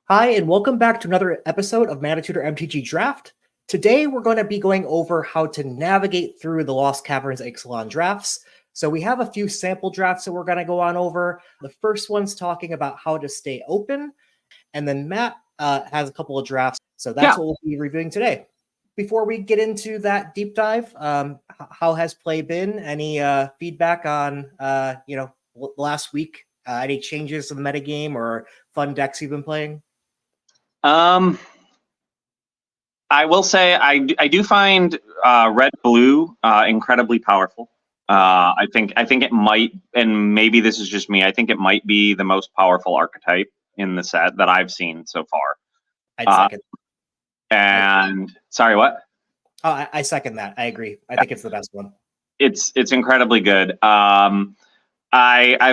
Hi, and welcome back to another episode of ManaTutor MTG Draft. Today, we're going to be going over how to navigate through the Lost Caverns of Ixalan drafts. So we have a few sample drafts that we're going to go on over. The first one's talking about how to stay open, and then Matt has a couple of drafts. So that's what we'll be reviewing today. Before we get into that deep dive, how has play been? Any feedback on last week? Any changes to the metagame or fun decks you've been playing? I will say I do find red blue incredibly powerful. I think it might, and maybe this is just me, I think it might be the most powerful archetype in the set that I've seen so far. I'd second. Sorry, what? I second that. I agree. I think it's the best one. It's incredibly good. I've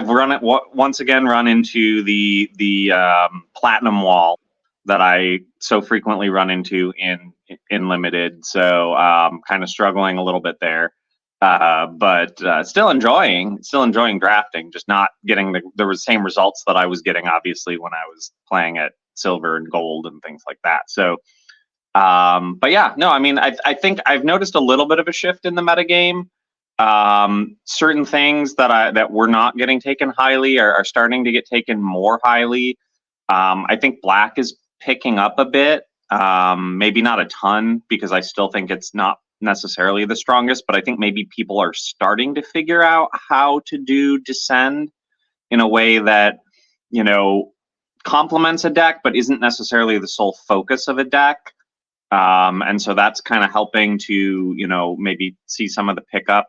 once again run into the platinum wall that I so frequently run into in limited, so kind of struggling a little bit there, but still enjoying drafting, just not getting the same results that I was getting obviously when I was playing at silver and gold and things like that. So but yeah, no, I mean, I think I've noticed a little bit of a shift in the metagame. Certain things that were not getting taken highly are starting to get taken more highly. I think black is picking up a bit, maybe not a ton, because I still think it's not necessarily the strongest, but I think maybe people are starting to figure out how to do descend in a way that, complements a deck, but isn't necessarily the sole focus of a deck. And so that's kind of helping to, maybe see some of the pickup.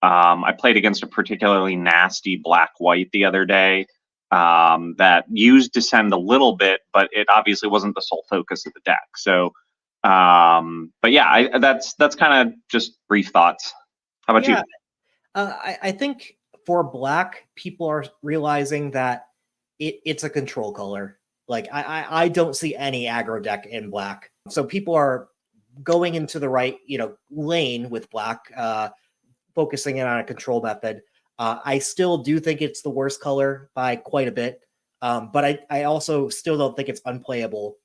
I played against a particularly nasty black-white the other day that used descend a little bit, but it obviously wasn't the sole focus of the deck. So, but yeah, that's kind of just brief thoughts. How about you? I think for black, people are realizing that it's a control color. Like I don't see any aggro deck in black, so people are going into the right lane with black, focusing in on a control method. I still do think it's the worst color by quite a bit, but I also still don't think it's unplayable.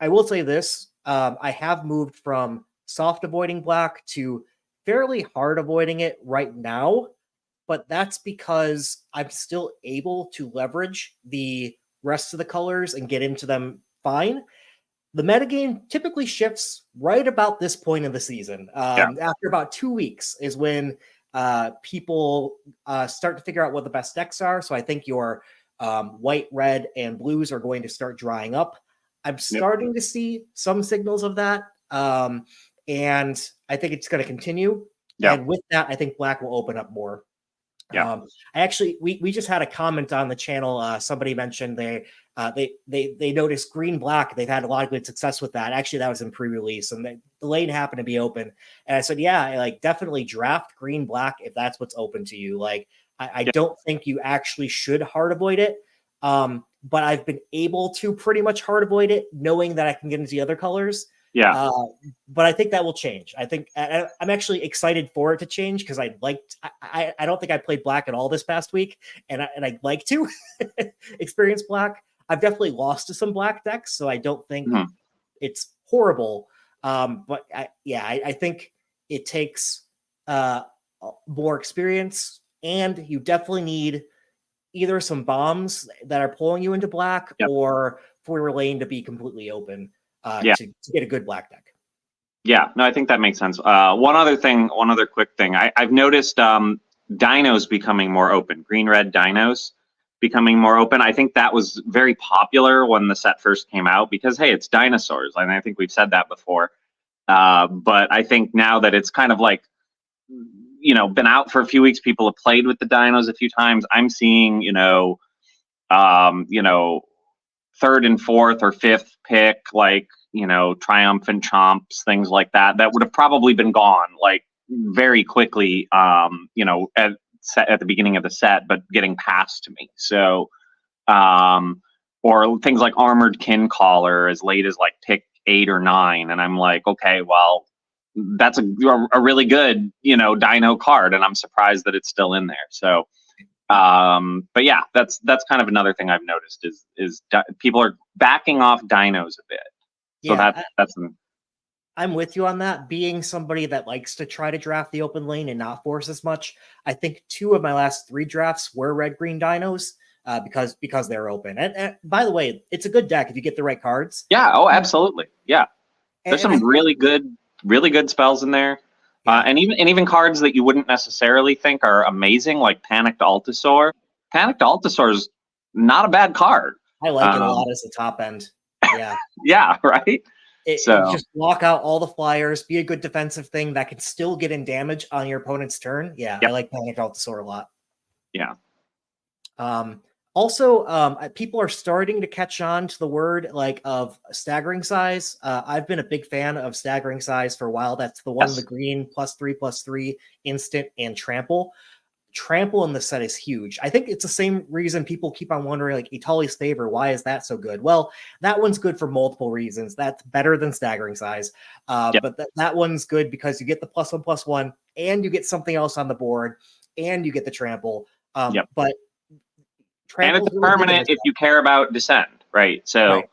I will say this, I have moved from soft avoiding black to fairly hard avoiding it right now, but that's because I'm still able to leverage the rest of the colors and get into them fine. The metagame typically shifts right about this point in the season. After about 2 weeks is when people start to figure out what the best decks are. So I think your white, red, and blues are going to start drying up. I'm starting to see some signals of that. And I think it's going to continue. And with that, I think black will open up more. We just had a comment on the channel. Somebody mentioned they noticed green black. They've had a lot of good success with that. Actually, that was in pre-release, and the lane happened to be open. And I said, definitely draft green black if that's what's open to you. Like, I don't think you actually should hard avoid it. But I've been able to pretty much hard avoid it, knowing that I can get into the other colors. But I think that will change. I think I'm actually excited for it to change because I don't think I played black at all this past week, and I'd like to experience black. I've definitely lost to some black decks, so I don't think it's horrible. But I think it takes more experience, and you definitely need either some bombs that are pulling you into black or for your lane to be completely open. To get a good black deck. Yeah, no, I think that makes sense. One other quick thing. I've noticed dinos becoming more open, green-red dinos becoming more open. I think that was very popular when the set first came out because, hey, it's dinosaurs. And I think we've said that before. But I think now that it's kind of like, been out for a few weeks, people have played with the dinos a few times. I'm seeing, third and fourth or fifth pick, like, triumphant chomps, things like that would have probably been gone like very quickly, at the beginning of the set, but getting passed to me. So, or things like Armored Kin Caller as late as like pick 8 or 9. And I'm like, okay, well, that's a really good, dino card. And I'm surprised that it's still in there. So, But yeah, that's kind of another thing I've noticed is people are backing off dinos a bit. So Yeah, that's I'm with you on that. Being somebody that likes to try to draft the open lane and not force as much, I think 2 of my last 3 drafts were red green dinos because they're open. And by the way, it's a good deck if you get the right cards. yeah. Oh, absolutely. Yeah. There's And I some think, really good spells in there. yeah, And even cards that you wouldn't necessarily think are amazing, like Panicked Altasaur. Panicked Altasaur is not a bad card. I like it a lot as the top end. Yeah. Yeah, right. It So just block out all the flyers, be a good defensive thing that can still get in damage on your opponent's turn. Yeah, I yep, like Panic Altasaur a lot. yeah. Also, people are starting to catch on to the word like of staggering size. I've been a big fan of staggering size for a while. That's the one in the green +3/+3 instant and trample. Trample in the set is huge. I think it's the same reason people keep on wondering, like Itali's favor, why is that so good? Well, that one's good for multiple reasons. That's better than staggering size. Yep. But that one's good because you get the +1/+1 and you get something else on the board and you get the trample. Yep. But And it's a permanent if you care about descend, right? So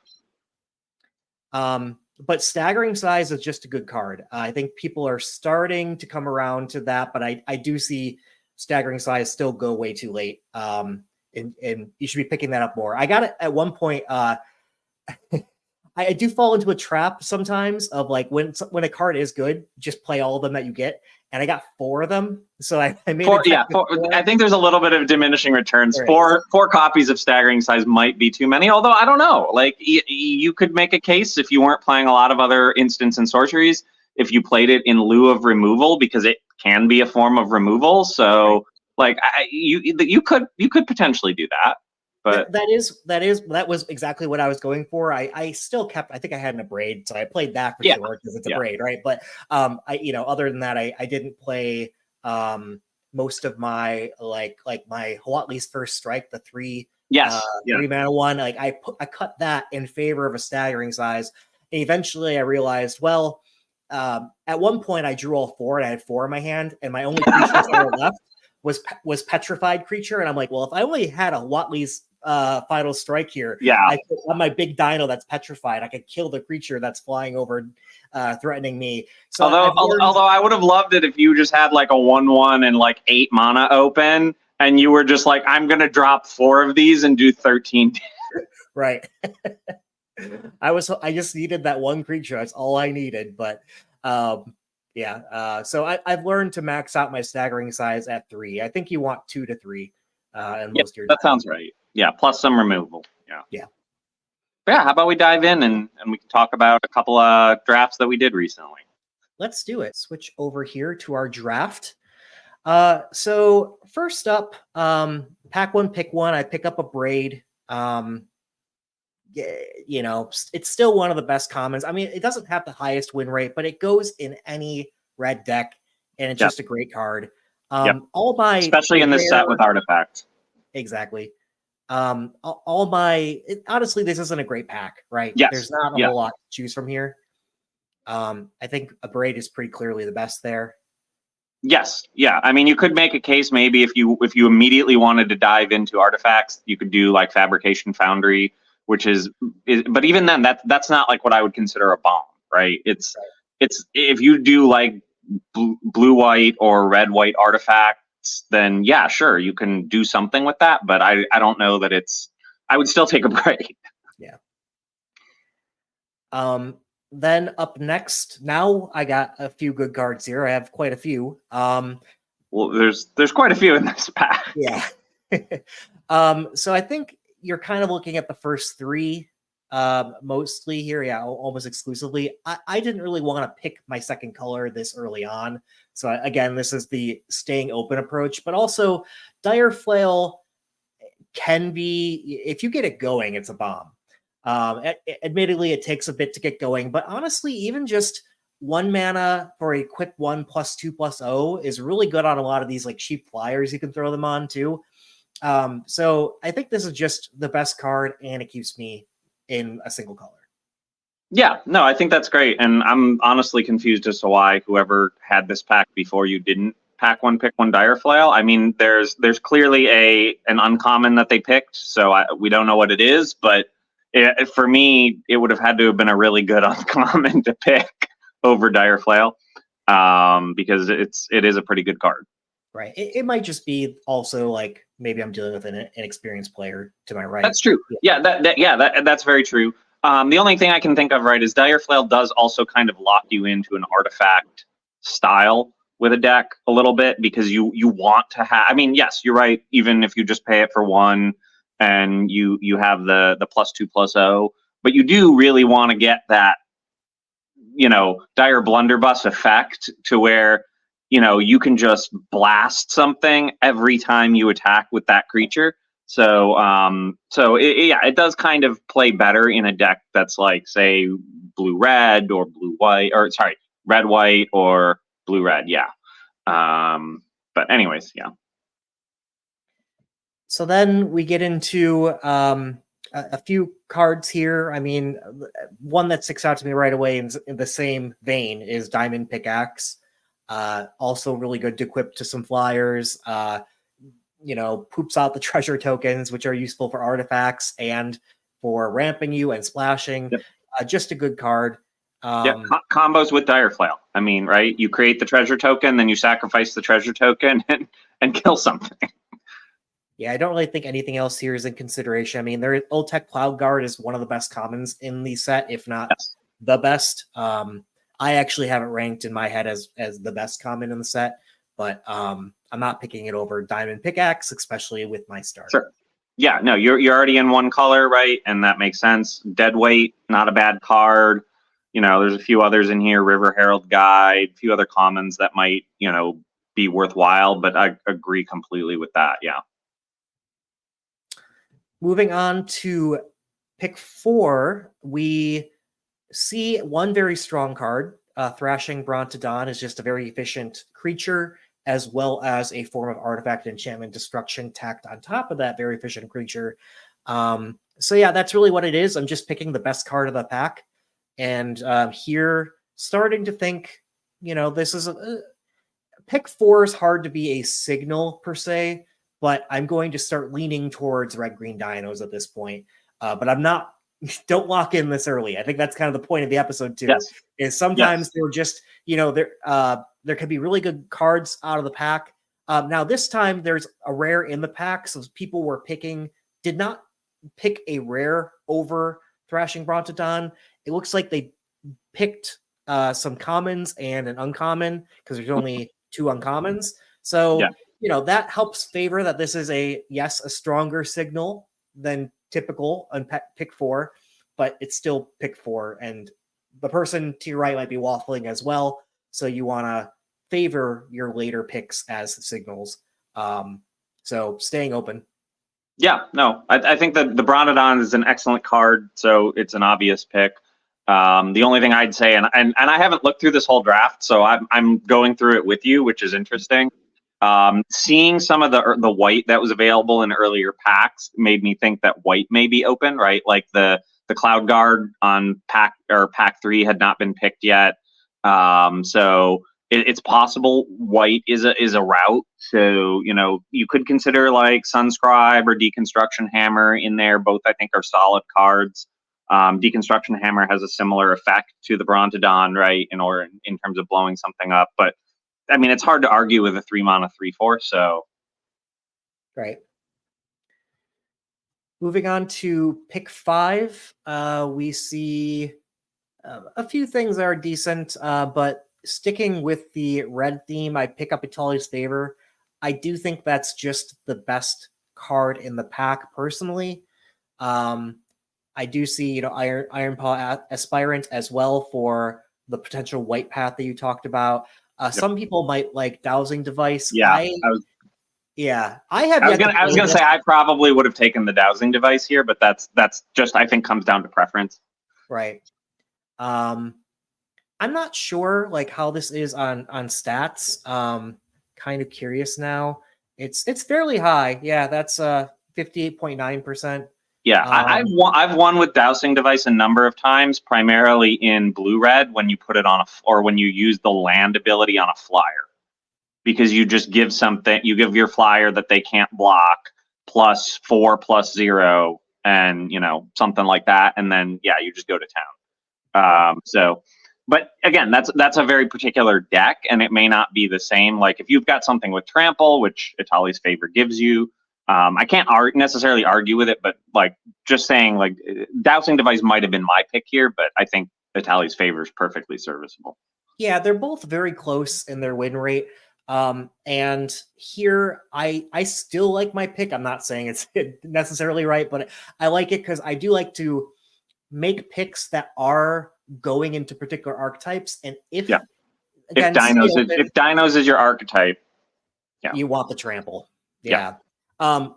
right. But staggering size is just a good card. I think people are starting to come around to that, but I do see staggering size still go way too late. And you should be picking that up more. I got it at one point. I do fall into a trap sometimes of like when a card is good, just play all of them that you get. And I got 4 of them, so I made four. I think there's a little bit of diminishing returns. Right. Four copies of staggering size might be too many. Although I don't know, like you could make a case if you weren't playing a lot of other instants and sorceries, if you played it in lieu of removal, because it can be a form of removal. So right. Like you could potentially do that. But that was exactly what I was going for. I still kept, I think I had an Abrade, so I played that for sure because it's a Abrade, right? But other than that, I didn't play most of my like my Huatli's First Strike, the 3 3 mana one. Like I cut that in favor of a staggering size. And eventually I realized, well, at one point I drew all 4 and I had 4 in my hand, and my only creatures that were left was petrified creature, and I'm like, well, if I only had a Huatli's Final Strike here, I could have my big dino that's petrified. I could kill the creature that's flying over, threatening me. So although I would have loved it if you just had like a 1/1 and like 8 mana open, and you were just like, I'm gonna drop 4 of these and do 13. Right. I just needed that one creature. That's all I needed. But so I've learned to max out my staggering size at 3. I think you want 2 to 3. And most of your that sounds right. Yeah, plus some removal. Yeah. But yeah, how about we dive in and we can talk about a couple of drafts that we did recently. Let's do it. Switch over here to our draft. So first up, pack 1, pick 1. I pick up a Braid. It's still one of the best commons. I mean, it doesn't have the highest win rate, but it goes in any red deck, and it's just a great card. Especially in this set with artifact. Exactly. Honestly, this isn't a great pack, right? Yes. There's not a whole lot to choose from here. I think a Braid is pretty clearly the best there. Yes. Yeah. I mean, you could make a case maybe if you immediately wanted to dive into artifacts, you could do like Fabrication Foundry, which is but even then that's not like what I would consider a bomb, right? It's if you do like blue white or red white artifacts, then yeah, sure, you can do something with that, but I don't know that I would still take a Braid. Yeah. Then up next, now I got a few good cards here. I have quite a few. Well, there's quite a few in this pack. Yeah. So I think you're kind of looking at the first 3 mostly here. Yeah, almost exclusively. I didn't really want to pick my second color this early on. So again, this is the staying open approach, but also Dire Flail can be, if you get it going, it's a bomb. Admittedly, it takes a bit to get going, but honestly, even just 1 mana for a quick 1+2/+0 is really good on a lot of these like cheap flyers. You can throw them on too. So I think this is just the best card, and it keeps me in a single color. Yeah, no, I think that's great. And I'm honestly confused as to why whoever had this pack before you didn't pack one, pick one dire flail. I mean, there's clearly an uncommon that they picked, so we don't know what it is, but for me, it would have had to have been a really good uncommon to pick over dire flail, because it is a pretty good card. Right. It might just be also like maybe I'm dealing with an inexperienced player to my right. That's true. Yeah, that's very true. The only thing I can think of, right, is dire flail does also kind of lock you into an artifact style with a deck a little bit, because you want to have. I mean, yes, you're right. Even if you just pay it for one, and you have the +2/+0, but you do really want to get that, dire blunderbuss effect to where, you can just blast something every time you attack with that creature. So, it does kind of play better in a deck that's like, say, blue-red or blue-white, or sorry, red-white or blue-red. Yeah. But anyways, yeah. So then we get into a few cards here. I mean, one that sticks out to me right away in the same vein is Diamond Pickaxe. Also really good to equip to some flyers. Poops out the treasure tokens, which are useful for artifacts and for ramping you and splashing. Yep. Just a good card. Combos with dire flail. I mean, right? You create the treasure token, then you sacrifice the treasure token and kill something. Yeah, I don't really think anything else here is in consideration. I mean, Old Tech Cloud Guard is one of the best commons in the set, if not the best. I actually have it ranked in my head as the best common in the set, but I'm not picking it over Diamond Pickaxe, especially with my start. Sure. Yeah, no, you're already in one color, right? And that makes sense. Deadweight, not a bad card. There's a few others in here, River Herald Guide, a few other commons that might, be worthwhile, but I agree completely with that. Yeah. Moving on to pick 4, we see one very strong card. Thrashing Brontodon is just a very efficient creature, as well as a form of artifact enchantment destruction tacked on top of that very efficient creature. So yeah, that's really what it is. I'm just picking the best card of the pack. And here, starting to think, this is pick 4 is hard to be a signal per se, but I'm going to start leaning towards red-green dinos at this point. But I'm not. Don't lock in this early. I think that's kind of the point of the episode too. Yes. Is sometimes they're just, there could be really good cards out of the pack. Now this time there's a rare in the pack, so people did not pick a rare over Thrashing Brontodon. It looks like they picked some commons and an uncommon, because there's only 2 uncommons. So that helps favor that this is a stronger signal than typical on pick 4, but it's still pick 4, and the person to your right might be waffling as well. So you want to favor your later picks as signals. So staying open. Yeah, no, I think that the Brontodon is an excellent card, so it's an obvious pick. The only thing I'd say, and I haven't looked through this whole draft, so I'm going through it with you, which is interesting. Seeing some of the white that was available in earlier packs made me think that white may be open, right? Like the Cloud Guard on pack 3 had not been picked yet. So it's possible white is a route. So, you could consider like Sunscribe or Deconstruction Hammer in there. Both, I think, are solid cards. Deconstruction Hammer has a similar effect to the Brontodon, right? In terms of blowing something up. But I mean, it's hard to argue with a 3-mana 3/4. So, right. Moving on to pick 5, we see a few things that are decent, but sticking with the red theme, I pick up Italia's Favor. I do think that's just the best card in the pack, personally. I do see, Ironpaw Aspirant as well for the potential white path that you talked about. Some people might like Dowsing Device. Yeah, I was gonna say I probably would have taken the Dowsing Device here, but that's just, I think, comes down to preference. Right. I'm not sure like how this is on stats. Kind of curious now. It's fairly high. Yeah, that's 58.9%. Yeah, I've won with Dowsing Device a number of times, primarily in blue-red when you put it on or when you use the land ability on a flyer. because you just give something, you give your flyer that they can't block +4/+0, and something like that, and then you just go to town. But again, that's a very particular deck, and it may not be the same. Like if you've got something with trample, which Itali's Favor gives you, I can't necessarily argue with it, but like just saying, like Dousing Device might have been my pick here, but I think Itali's Favor is perfectly serviceable. Yeah, they're both very close in their win rate. And here I still like my pick. I'm not saying it's necessarily right, but I like it because I do like to make picks that are going into particular archetypes. And if Dinos is your archetype, you want the trample. But I'm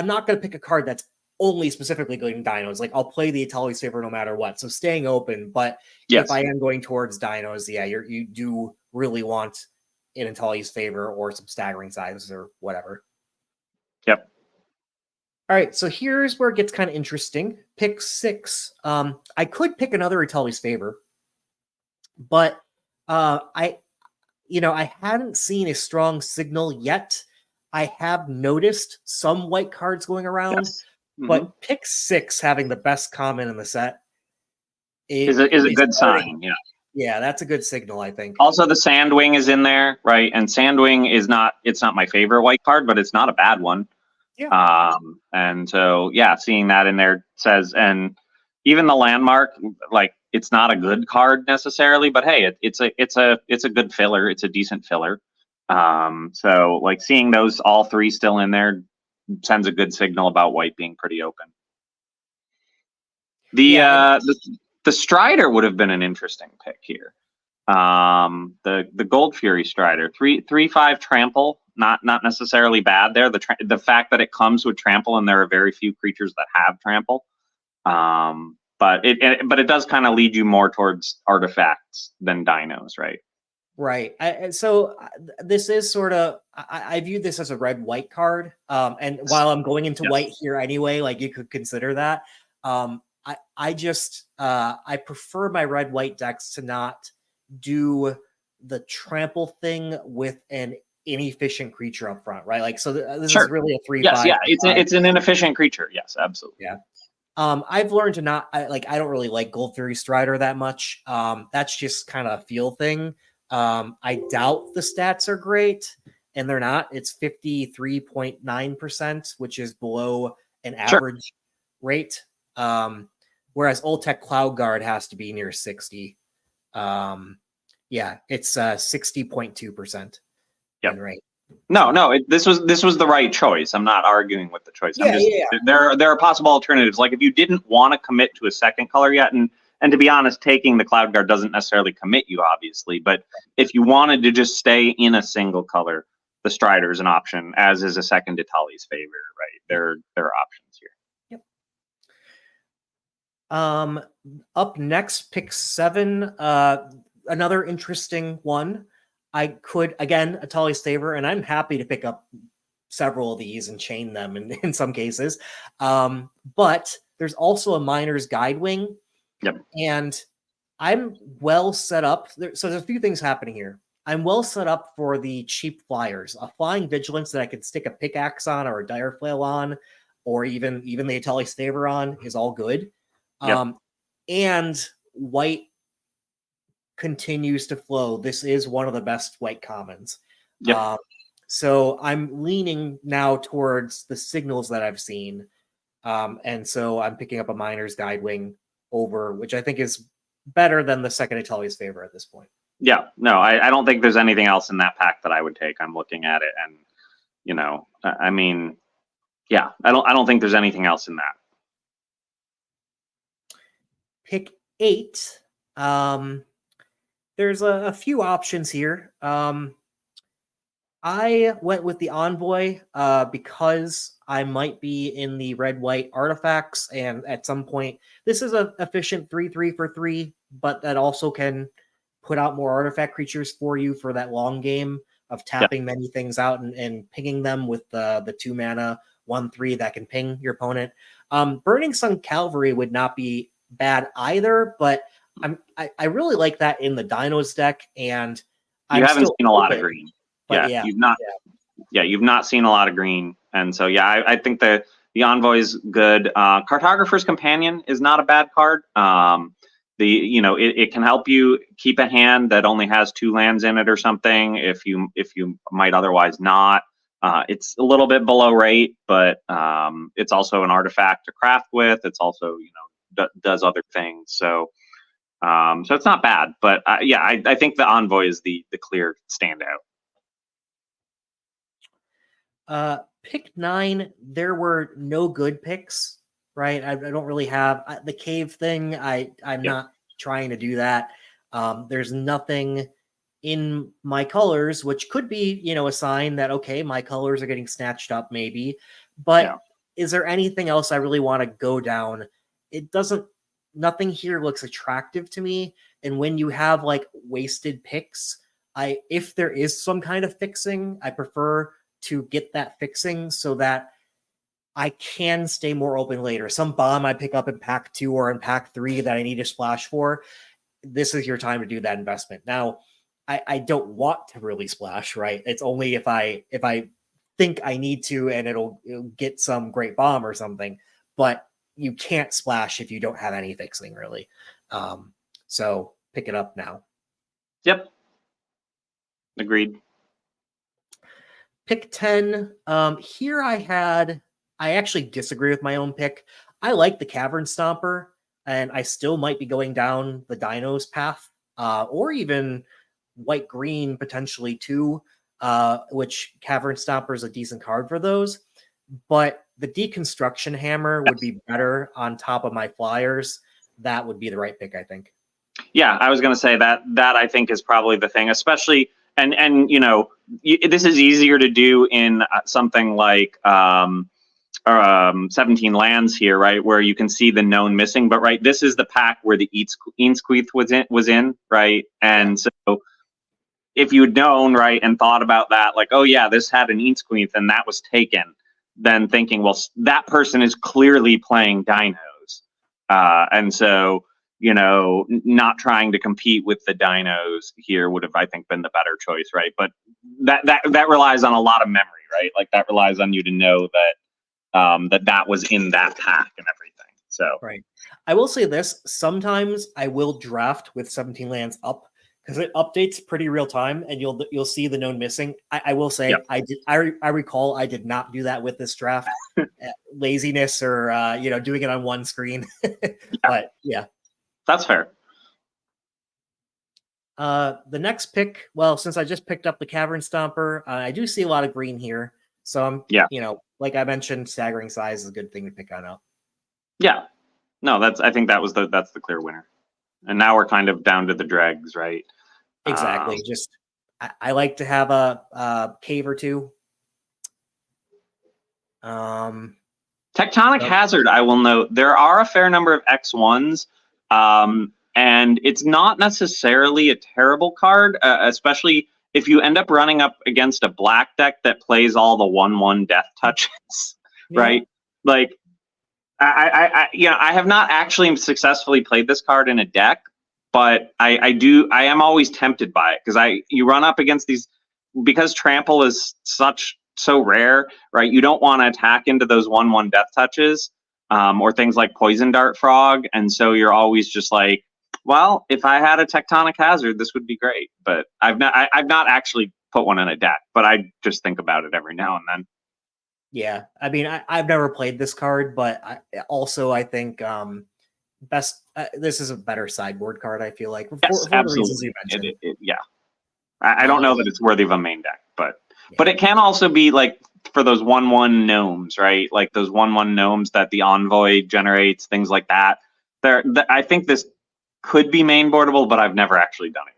not going to pick a card that's only specifically going dinos. Like I'll play the Itali's Favor no matter what. So staying open, but if I am going towards dinos, you do really want in Itali's Favor or some staggering sizes or whatever. Yep. All right, so here's where it gets kind of interesting. Pick 6. I could pick another Itali's Favor, but I hadn't seen a strong signal yet. I have noticed some white cards going around, but pick 6 having the best common in the set is a good sign. Yeah, that's a good signal, I think. Also, the Sandwing is in there, right? And Sandwing it's not my favorite white card, but it's not a bad one. Yeah. And so, seeing that in there says, and even the Landmark, like it's not a good card necessarily, but hey, it's a good filler. It's a decent filler. So like seeing those all 3 still in there sends a good signal about white being pretty open. The Strider would have been an interesting pick here. The Gold Fury Strider, 3/5 trample, not necessarily bad there. The fact that it comes with trample, and there are very few creatures that have trample. But it does kind of lead you more towards artifacts than dinos, right? Right. So this is sort of, I view this as a red-white card. And while I'm going into white here anyway, like you could consider that. I prefer my red-white decks to not do the trample thing with an inefficient creature up front, right? Like, so this is really a 3/5. Yes, it's an inefficient creature. Yes, absolutely. Yeah. I've learned to not, I don't really like Gold Fury Strider that much. That's just kind of a feel thing. I doubt the stats are great, and they're not. It's 53.9%, which is below an average rate. Whereas Old Tech Cloud Guard has to be near 60. It's 60.2%. Yep. Right. No, this was the right choice. I'm not arguing with the choice. There are possible alternatives. Like if you didn't want to commit to a second color yet, and to be honest, taking the Cloud Guard doesn't necessarily commit you, obviously. But if you wanted to just stay in a single color, the Strider is an option, as is a second Itali's Favor, right? There are options here. Up next, pick 7. Another interesting one. I could, again, Itali's Favor, and I'm happy to pick up several of these and chain them in some cases. But there's also a Miner's Guidewing. Yep. And I'm well set up. So there's a few things happening here. I'm well set up for the cheap flyers. A Flying Vigilance that I could stick a pickaxe on or a Dire Flail on, or even the Itali's Favor on is all good. Yep. And white continues to flow. This is one of the best white commons. Yep. So I'm leaning now towards the signals that I've seen. And so I'm picking up a Miner's Guidewing over, which I think is better than the second Itali's Favor at this point. Yeah, no, I don't think there's anything else in that pack that I would take. I'm looking at it, and I mean, I don't think there's anything else in that. Pick 8. There's a few options here. I went with the Envoy because I might be in the red-white artifacts, and at some point, this is an efficient 3/3 for 3, but that also can put out more artifact creatures for you for that long game of tapping many things out and pinging them with the 2 mana 1/3 that can ping your opponent. Burning Sun Cavalry would not be bad either, but I really like that in the Dinos deck, and you haven't seen a lot of green. But yeah, you've not seen a lot of green, and so yeah, I think the Envoy is good. Cartographer's Companion is not a bad card. It can help you keep a hand that only has 2 lands in it or something if you might otherwise not. It's a little bit below rate, but it's also an artifact to craft with. It's also does other things. So it's not bad. But I think the Envoy is the clear standout. Pick 9, there were no good picks, right? I don't really have the cave thing. I'm not trying to do that. There's nothing in my colors, which could be, a sign that, okay, my colors are getting snatched up maybe, but is there anything else I really want to go down? Nothing here looks attractive to me. And when you have like wasted picks, if there is some kind of fixing, I prefer to get that fixing so that I can stay more open later. Some bomb I pick up in pack 2 or in pack 3 that I need to splash for, this is your time to do that investment. Now, I don't want to really splash, right? It's only if I think I need to and it'll get some great bomb or something, but you can't splash if you don't have any fixing really. So pick it up now. Yep. Agreed. Pick 10. Here I actually disagree with my own pick. I like the Cavern Stomper, and I still might be going down the Dinos path, or even white-green potentially too, which Cavern Stomper is a decent card for those. But the Deconstruction Hammer would be better on top of my flyers. That would be the right pick, I think. Yeah, I was going to say that I think is probably the thing, especially and this is easier to do in something like 17 lands here, right, where you can see the known missing. But right, this is the pack where the Eatsqueath was in, right, and so if you'd known, right, and thought about that, like, oh yeah, this had an Eatsqueath and that was taken, then thinking, well, that person is clearly playing dinos, and so not trying to compete with the dinos here would have, I think, been the better choice, right? But that relies on a lot of memory, right? Like that relies on you to know that that was in that pack and everything. So right. I will say this: sometimes I will draft with 17 lands up because it updates pretty real time, and you'll see the known missing. I will say I recall I did not do that with this draft, laziness or doing it on one screen. But yeah. That's fair. The next pick, well, since I just picked up the Cavern Stomper, I do see a lot of green here. So I'm, like I mentioned, staggering size is a good thing to pick on up. Yeah. No, I think that's the clear winner. And now we're kind of down to the dregs, right? Exactly. Just I like to have a cave or two. Tectonic Hazard, I will note, there are a fair number of X1s. And it's not necessarily a terrible card, especially if you end up running up against a black deck that plays all the 1/1 death touches, right? Like, I have not actually successfully played this card in a deck, but I am always tempted by it because you run up against these, because trample is so rare, right? You don't want to attack into those 1/1 death touches, or things like Poison Dart Frog, and so you're always just like, well, if I had a Tectonic Hazard, this would be great. But I've not actually put one in a deck, but I just think about it every now and then. Yeah, I mean, I've never played this card, but I think this is a better sideboard card. I feel like for the reasons you mentioned. I don't know that it's worthy of a main deck, but it can also be like for those 1/1 gnomes, right? Like those 1/1 gnomes that the Envoy generates, things like that. I think this could be main boardable, but I've never actually done it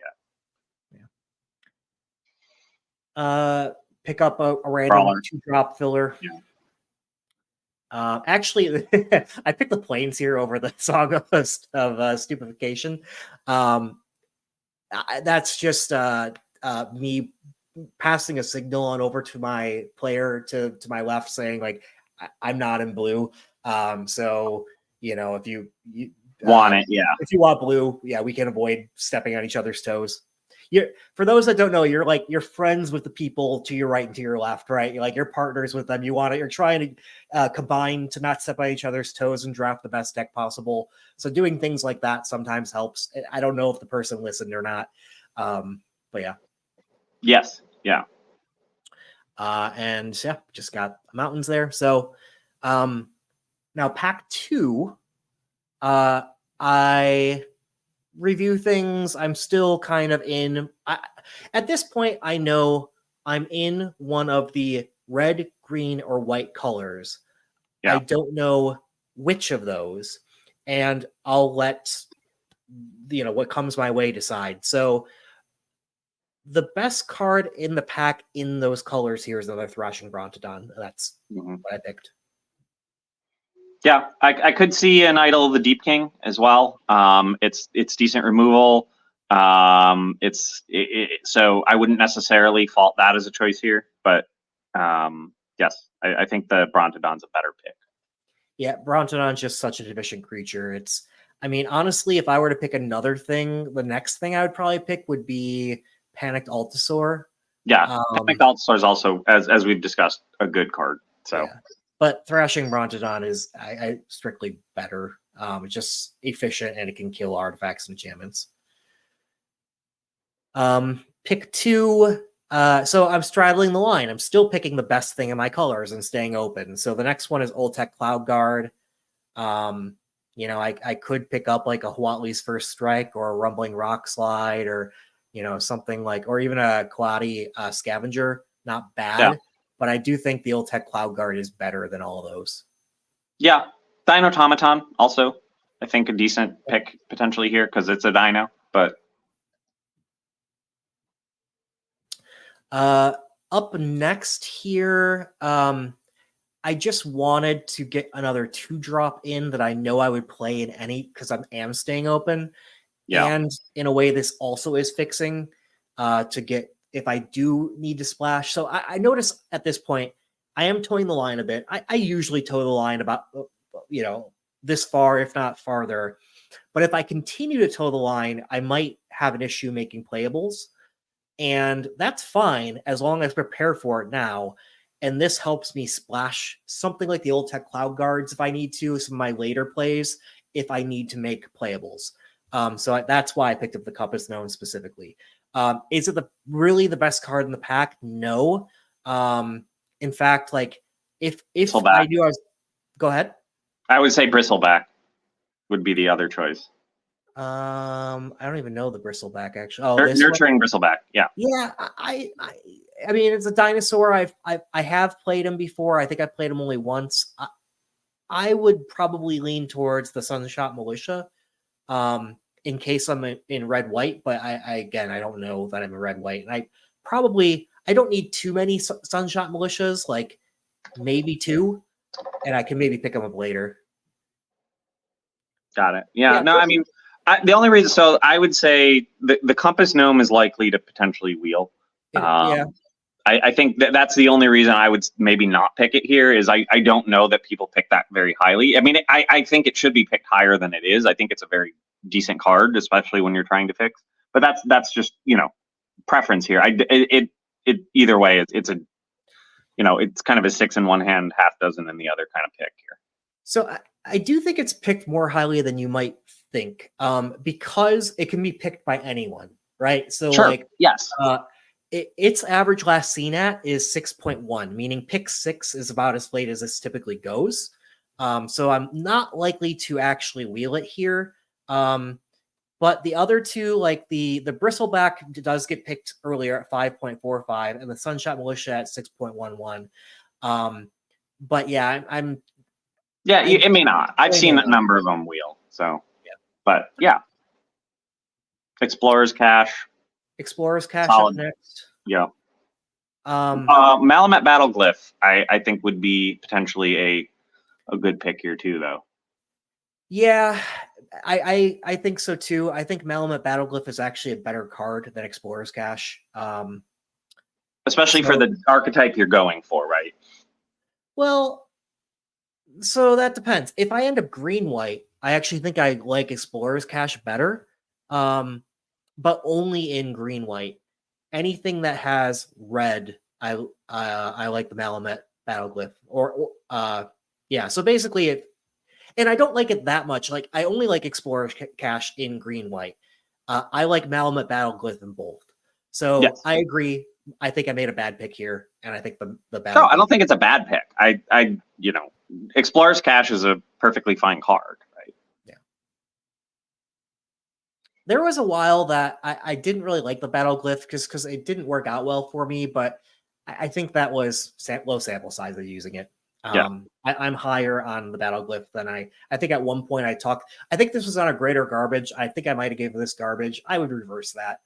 yet. Pick up a random 2-drop filler. Yeah. Actually, I picked the planes here over the Saga of Stupefaction. That's just me passing a signal on over to my player to my left, saying like, I'm not in blue. So if you want it, if you want blue, we can avoid stepping on each other's toes. you're for those that don't know, you're friends with the people to your right and to your left, right? You're partners with them. You're trying to combine to not step on each other's toes and draft the best deck possible. So doing things like that sometimes helps. I don't know if the person listened or not, but yeah. Yes. Yeah. And yeah, just got mountains there. So now pack 2, I review things. I'm still kind of at this point, I know I'm in one of the red, green, or white colors. Yeah. I don't know which of those, and I'll let what comes my way decide. So the best card in the pack in those colors here is another Thrashing Brontodon. That's what I picked. Yeah, I could see an Idol of the Deep King as well. It's decent removal. So I wouldn't necessarily fault that as a choice here, but yes, I think the Brontodon's a better pick. Yeah, Brontodon's just such an efficient creature. I mean, honestly, if I were to pick another thing, the next thing I would probably pick would be Panicked Altasaur. Yeah, Panicked Altasaur is also, as we've discussed, a good card. So. Yeah. But Thrashing Brontodon is I strictly better. It's just efficient and it can kill artifacts and enchantments. Pick 2. So I'm straddling the line. I'm still picking the best thing in my colors and staying open. So the next one is Oltec Cloud Guard. I could pick up like a Huatli's First Strike or a Rumbling Rock Slide or something like, or even a Cloudy Scavenger. Not bad. Yeah. But I do think the Oltec Cloud Guard is better than all of those. Yeah. Dinotomaton also, I think, a decent pick potentially here because it's a dino. But up next here, I just wanted to get another 2-drop in that I know I would play in any because I am staying open. Yeah. And in a way, this also is fixing to get if I do need to splash. So I notice at this point, I am towing the line a bit. I usually tow the line about, this far, if not farther. But if I continue to tow the line, I might have an issue making playables. And that's fine as long as I prepare for it now. And this helps me splash something like the Oltec Cloud Guards if I need to, some of my later plays, if I need to make playables. So that's why I picked up the Compass Gnome specifically. Is it really the best card in the pack? No. In fact, like if I knew I was, go ahead. I would say Bristleback would be the other choice. I don't even know the Bristleback actually. Oh, Nurturing Bristleback. Yeah. Yeah, I mean, it's a dinosaur. I have played him before. I think I played him only once. I would probably lean towards the Sunshot Militia. In case I'm in red white, but I don't know that I'm in red white, and I don't need too many Sunshot Militias, like maybe 2, and I can maybe pick them up later. Got it. Yeah. No, I mean, the only reason, so I would say the Compass Gnome is likely to potentially wheel. Yeah. I think that's the only reason I would maybe not pick it here is I don't know that people pick that very highly. I mean, I think it should be picked higher than it is. I think it's a very decent card, especially when you're trying to fix. But that's just preference here. It either way, it's a it's kind of a 6 in one hand, half dozen in the other kind of pick here. So I do think it's picked more highly than you might think, because it can be picked by anyone, right? So sure. Yes. Its average last seen at is 6.1, meaning pick 6 is about as late as this typically goes. So I'm not likely to actually wheel it here. But the other 2, like the Bristleback does get picked earlier at 5.45 and the Sunshot Militia at 6.11. But yeah, I'm yeah, it may not. I've seen a number of them wheel. So, yeah. But yeah. Explorer's Cache up next. Yeah. Malamet Battleglyph, I think would be potentially a good pick here too, though. Yeah, I think so too. I think Malamet Battleglyph is actually a better card than Explorer's Cache. Especially for the archetype you're going for, right? Well, so that depends. If I end up green-white, I actually think I like Explorer's Cache better. but only in green white. Anything that has red, I like the Malamet Battleglyph. Yeah. So basically, and I don't like it that much. Like I only like Explorer's Cache in green white. I like Malamet Battleglyph in both. So Yes. I agree. I think I made a bad pick here, and I think the No, Battleglyph. I don't think it's a bad pick. I Explorer's Cache is a perfectly fine card, right? Yeah. There was a while that I didn't really like the Battleglyph because it didn't work out well for me, but I think that was low sample size of using it. Yeah. I'm higher on the Battleglyph than I think at one point I think this was on a greater garbage. I think I might have given this garbage. I would reverse that.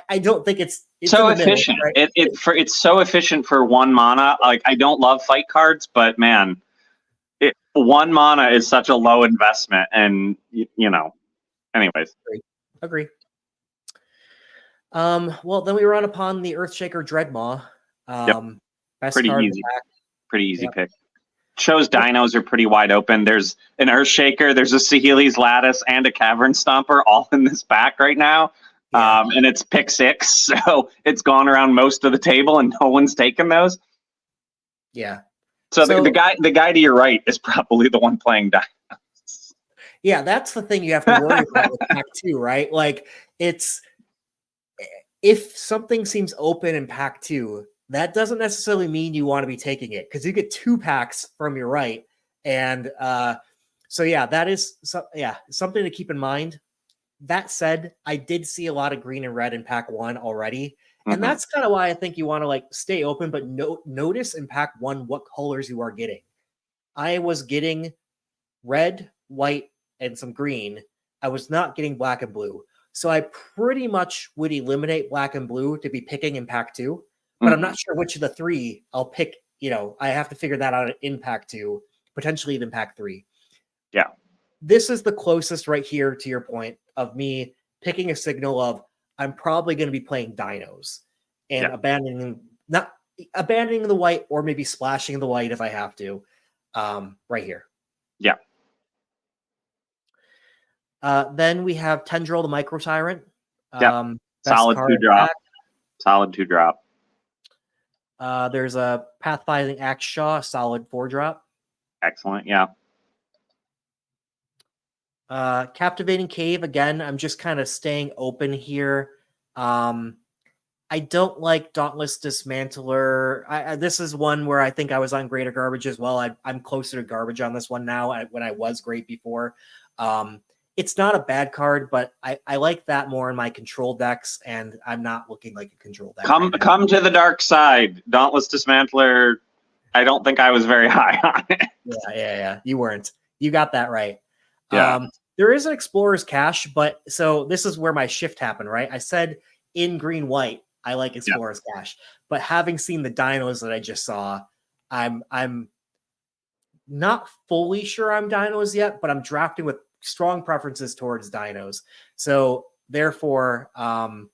I don't think it's so in the middle, efficient. right? It's so efficient for 1 mana. Like I don't love fight cards, but man, 1 mana is such a low investment, and anyways. Agree. Well, then we run upon the Earthshaker Dreadmaw. Yep. Best Pretty card easy. back. Pretty easy pick. Shows dinos are pretty wide open. There's an Earthshaker, there's a Saheeli's Lattice, and a Cavern Stomper all in this pack right now. Yeah. And it's pick 6, so it's gone around most of the table, and no one's taken those. Yeah. So the guy to your right is probably the one playing dinos. Yeah, that's the thing you have to worry about with pack 2, right? Like it's if something seems open in pack 2, that doesn't necessarily mean you want to be taking it because you get 2 packs from your right. And so yeah, that is something to keep in mind. That said, I did see a lot of green and red in pack 1 already. And that's kind of why I think you want to like stay open, but notice in pack 1 what colors you are getting. I was getting red, white, and some green. I was not getting black and blue. So I pretty much would eliminate black and blue to be picking in pack 2, but I'm not sure which of the 3 I'll pick. I have to figure that out in pack 2, potentially even pack 3. Yeah. This is the closest right here to your point of me picking a signal of I'm probably going to be playing dinos and abandoning the white or maybe splashing the white if I have to right here. Yeah. Then we have Tendril the Micro Tyrant. Solid 2-drop. Solid 2-drop. There's a Pathfinding Axeshaw, solid 4-drop. Excellent, yeah. Captivating Cave, again, I'm just kind of staying open here. I don't like Dauntless Dismantler. This is one where I think I was on greater garbage as well. I'm closer to garbage on this one now when I was great before. It's not a bad card, but I like that more in my control decks, and I'm not looking like a control deck. Come to the dark side. Dauntless Dismantler, I don't think I was very high on it. Yeah. You weren't. You got that right. Yeah. There is an Explorer's Cache, but so this is where my shift happened, right? I said in green-white, I like Explorer's Cache, but having seen the dinos that I just saw, I'm not fully sure I'm dinos yet, but I'm drafting with strong preferences towards dinos. So therefore, I'm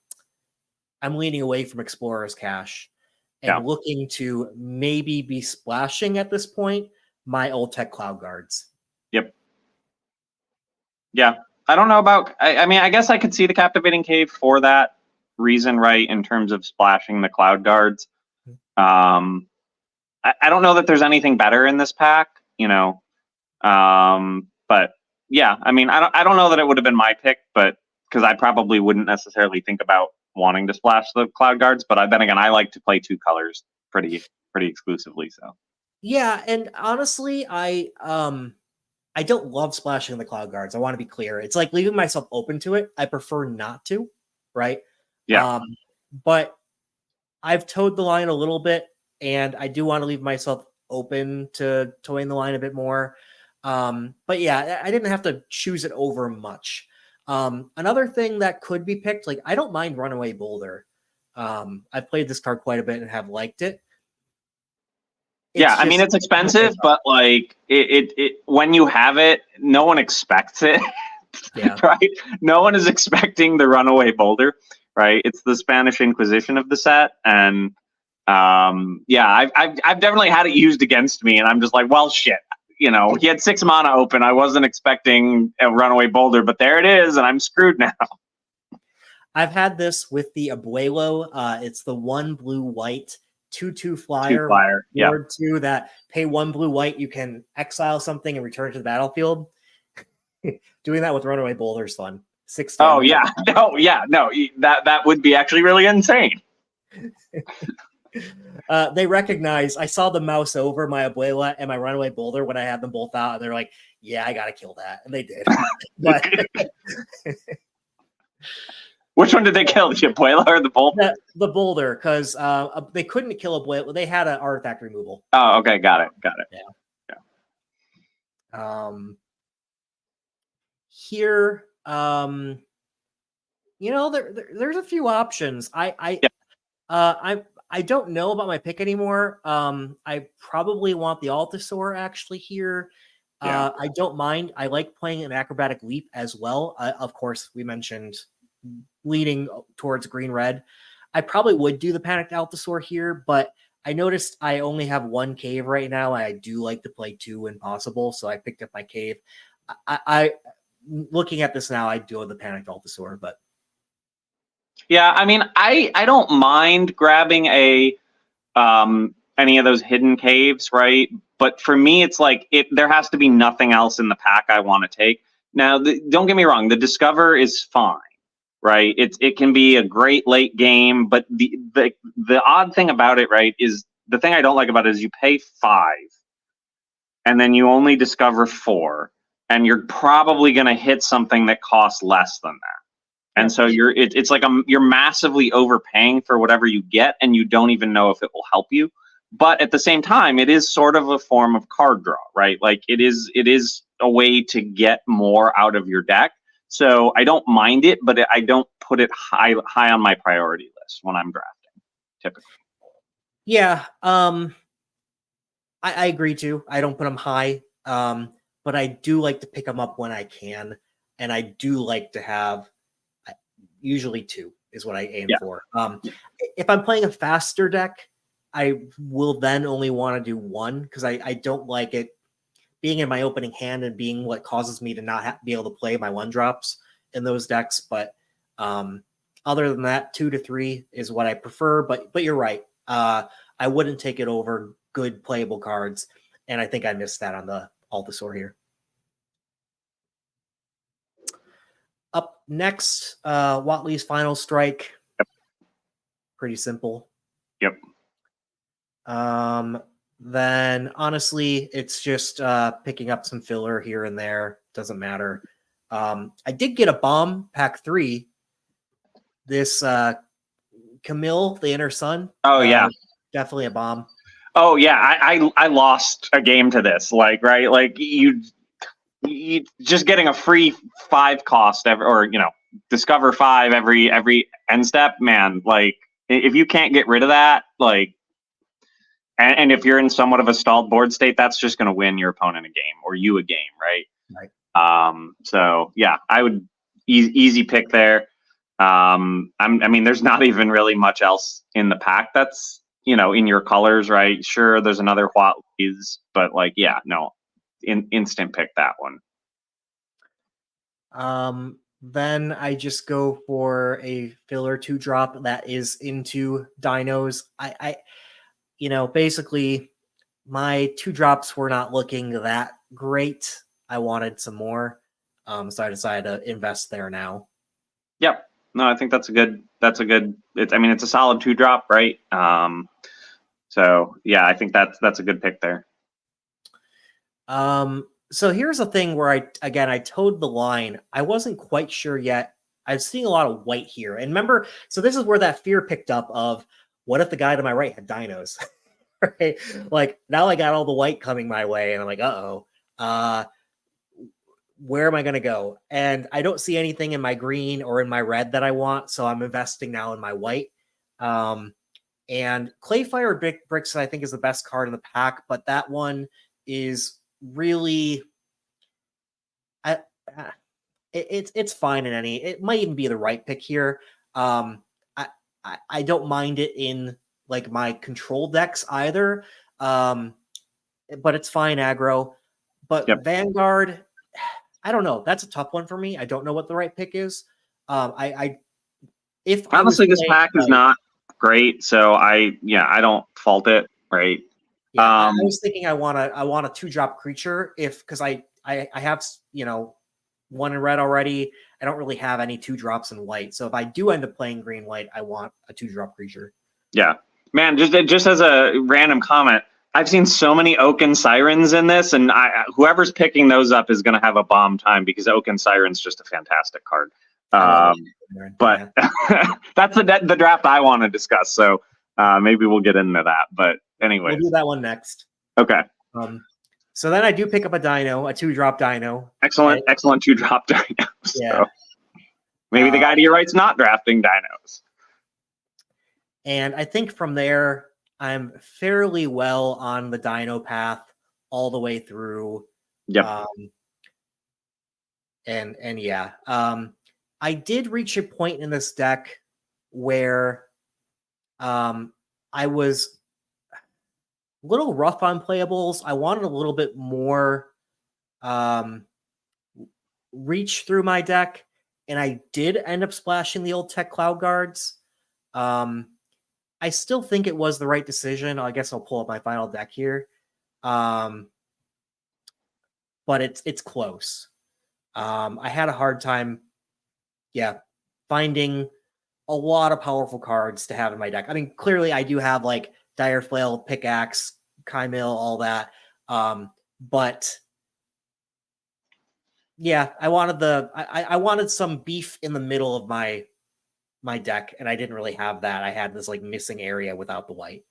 leaning away from Explorer's Cache and looking to maybe be splashing at this point my old tech Cloud Guards. Yep. Yeah. I don't know about, I mean, I guess I could see the Captivating Cave for that reason, right? In terms of splashing the Cloud Guards. I don't know that there's anything better in this pack, but yeah, I mean, I don't know that it would have been my pick, but because I probably wouldn't necessarily think about wanting to splash the Cloud Guards, but then again, I like to play 2 colors pretty exclusively. So yeah, and honestly, I don't love splashing the Cloud Guards. I want to be clear. It's like leaving myself open to it. I prefer not to, right? Yeah. But I've towed the line a little bit, and I do want to leave myself open to towing the line a bit more. But yeah, I didn't have to choose it over much. Another thing that could be picked, like I don't mind Runaway Boulder. I've played this card quite a bit and have liked it. I mean, it's expensive, but like it when you have it, no one expects it. Yeah. Right? No one is expecting the Runaway Boulder, right? It's the Spanish Inquisition of the set. And I've definitely had it used against me, and I'm just like, well, shit. He had 6 mana open. I wasn't expecting a Runaway Boulder, but there it is, and I'm screwed now. I've had this with the Abuelo. It's the 1 blue white 2/2 flyer. 2-flyer. Yeah. Board 2 that pay 1 blue white. You can exile something and return it to the battlefield. Doing that with Runaway Boulder is fun. 6 damage. Oh yeah. No. That would be actually really insane. They recognize I saw the mouse over my Abuela and my Runaway Boulder when I had them both out, and they're like, "Yeah, I gotta kill that," and they did. But which one did they kill? The Abuela or the Boulder? The Boulder, because they couldn't kill Abuela. They had an artifact removal. Oh, okay, got it. Yeah. Here, there's a few options. I don't know about my pick anymore. I probably want the Altasaur actually here. Yeah. I don't mind. I like playing an Acrobatic Leap as well. Of course, we mentioned leaning towards green-red. I probably would do the Panicked Altasaur here, but I noticed I only have 1 cave right now. I do like to play 2 when possible, so I picked up my cave. I looking at this now, I do have the Panicked Altasaur, but yeah, I mean, I don't mind grabbing any of those hidden caves, right? But for me, it's like there has to be nothing else in the pack I want to take. Now, don't get me wrong, the Discover is fine, right? It can be a great late game, but the odd thing about it, right, is the thing I don't like about it is you pay 5, and then you only discover 4, and you're probably going to hit something that costs less than that. And so it's like you're massively overpaying for whatever you get, and you don't even know if it will help you. But at the same time, it is sort of a form of card draw, right? Like it is a way to get more out of your deck. So I don't mind it, but I don't put it high on my priority list when I'm drafting, typically. Yeah, I agree too. I don't put them high, but I do like to pick them up when I can, and I do like to have usually 2 is what I aim for. If I'm playing a faster deck, I will then only want to do 1 because I don't like it being in my opening hand and being what causes me to not be able to play my 1-drops in those decks. But other than that, 2 to 3 is what I prefer. But you're right. I wouldn't take it over good playable cards, and I think I missed that on the Altasaur here. Up next, Watley's Final Strike. Yep. Pretty simple. Yep. Then honestly, it's just picking up some filler here and there. Doesn't matter. I did get a bomb pack 3. This Camille, the Inner Sun. Oh yeah, definitely a bomb. Oh yeah, I lost a game to this. Like right, like you just getting a free 5 cost discover 5 every end step, man. Like if you can't get rid of that, like, and if you're in somewhat of a stalled board state, that's just going to win your opponent a game or you a game, right? Right. So yeah, I would easy pick there. I mean, there's not even really much else in the pack that's in your colors, right? Sure, there's another Watley's, but like, yeah, no, instant pick that one. Then I just go for a filler 2-drop that is into dinos. I basically my 2-drops were not looking that great. I wanted some more. So I decided to invest there now. Yep. No, I think that's a good, it's a solid 2-drop, right? So yeah, I think that's a good pick there. So here's the thing where I towed the line. I wasn't quite sure yet. I was seeing a lot of white here. And remember, so this is where that fear picked up of what if the guy to my right had dinos? Right? Like now I got all the white coming my way and I'm like, where am I going to go? And I don't see anything in my green or in my red that I want. So I'm investing now in my white. And Clayfire Bricks, I think, is the best card in the pack, but that one is really, it's fine in any. It might even be the right pick here. I don't mind it in like my control decks either, but it's fine aggro. But Vanguard, I don't know. That's a tough one for me. I don't know what the right pick is. I if I was Honestly, this playing pack is white, not great, so I don't fault it, right? yeah, I was thinking I want a 2-drop creature because I have one in red already. I don't really have any 2-drops in white, so if I do end up playing green white, I want a 2-drop creature. Yeah, man. Just as a random comment, I've seen so many Oaken Sirens in this, and whoever's picking those up is going to have a bomb time because Oaken Siren's just a fantastic card. I love But that's the draft I want to discuss. So maybe we'll get into that. But anyway, we'll do that one next. Okay. So then I do pick up a 2-drop dino. Excellent 2-drop dinos. Yeah. So maybe the guy to your right's not drafting dinos. And I think from there, I'm fairly well on the dino path all the way through. Yep. And yeah, I did reach a point in this deck where I was a little rough on playables. I wanted a little bit more reach through my deck, and I did end up splashing the old Tech Cloud Guards. I still think it was the right decision. I guess I'll pull up my final deck here. But it's close. I had a hard time, finding a lot of powerful cards to have in my deck. I mean, clearly I do have like Dire Flail, Pickaxe, Chimil, all that. But yeah, I wanted I wanted some beef in the middle of my deck, and I didn't really have that. I had this like missing area without the white.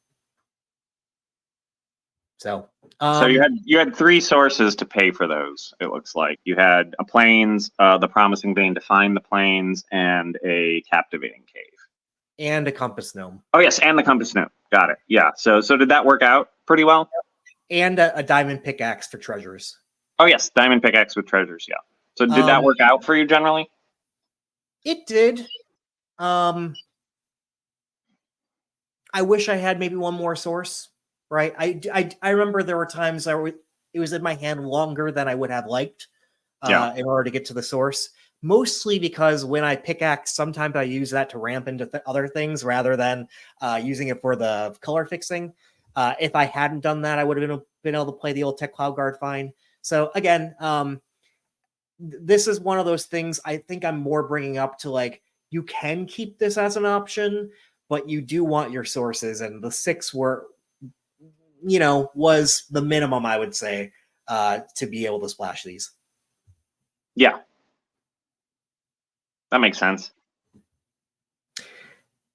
So you had 3 sources to pay for those. It looks like you had a Plains, the Promising Vein to find the Plains, and a Captivating Cave, and a Compass Gnome. Oh yes, and the Compass Gnome. Got it. Yeah. So did that work out pretty well? And a Diamond Pickaxe for treasures. Oh yes, Diamond Pickaxe with treasures. Yeah. So did that work out for you generally? It did. I wish I had maybe one more source. Right. I remember there were times it was in my hand longer than I would have liked in order to get to the source. Mostly because when I pickaxe, sometimes I use that to ramp into other things rather than using it for the color fixing. If I hadn't done that, I would have been able to play the old Tech Cloud Guard fine. So again, this is one of those things I think I'm more bringing up to like, you can keep this as an option, but you do want your sources, and the 6 was the minimum, I would say, to be able to splash these. Yeah. That makes sense.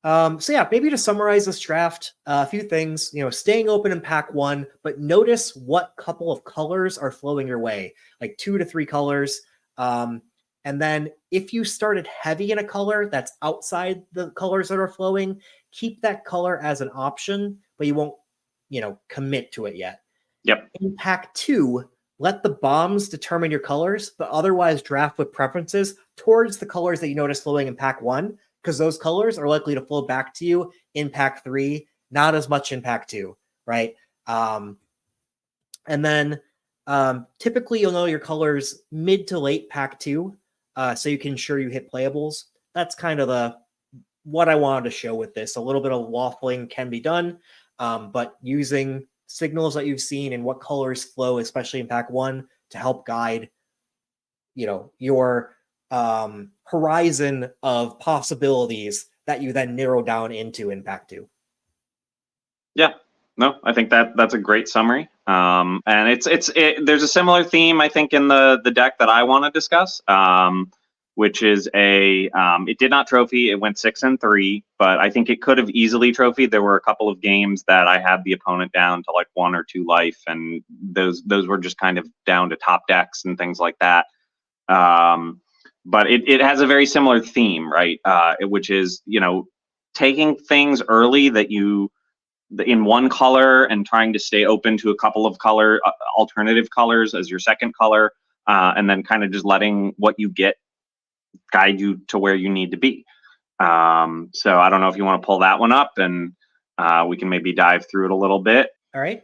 So yeah, maybe to summarize this draft, a few things, staying open in pack 1, but notice what couple of colors are flowing your way, like 2 to 3 colors. And then if you started heavy in a color that's outside the colors that are flowing, keep that color as an option, but you won't commit to it yet. Yep. In pack 2, let the bombs determine your colors, but otherwise draft with preferences towards the colors that you notice flowing in pack 1, because those colors are likely to flow back to you in pack 3, not as much in pack 2, right? And then typically you'll know your colors mid to late pack 2, so you can ensure you hit playables. That's kind of what I wanted to show with this. A little bit of waffling can be done, but using signals that you've seen and what colors flow, especially in pack 1, to help guide, your horizon of possibilities that you then narrow down into in pack 2. Yeah, no, I think that's a great summary. And there's a similar theme, I think, in the deck that I want to discuss. Which is it did not trophy. It went 6-3, but I think it could have easily trophied. There were a couple of games that I had the opponent down to like 1 or 2 life, and those were just kind of down to top decks and things like that. But it has a very similar theme, right? Which is, taking things early that you in one color and trying to stay open to a couple of alternative colors as your second color, and then kind of just letting what you get guide you to where you need to be. So I don't know if you want to pull that one up, and we can maybe dive through it a little bit. All right.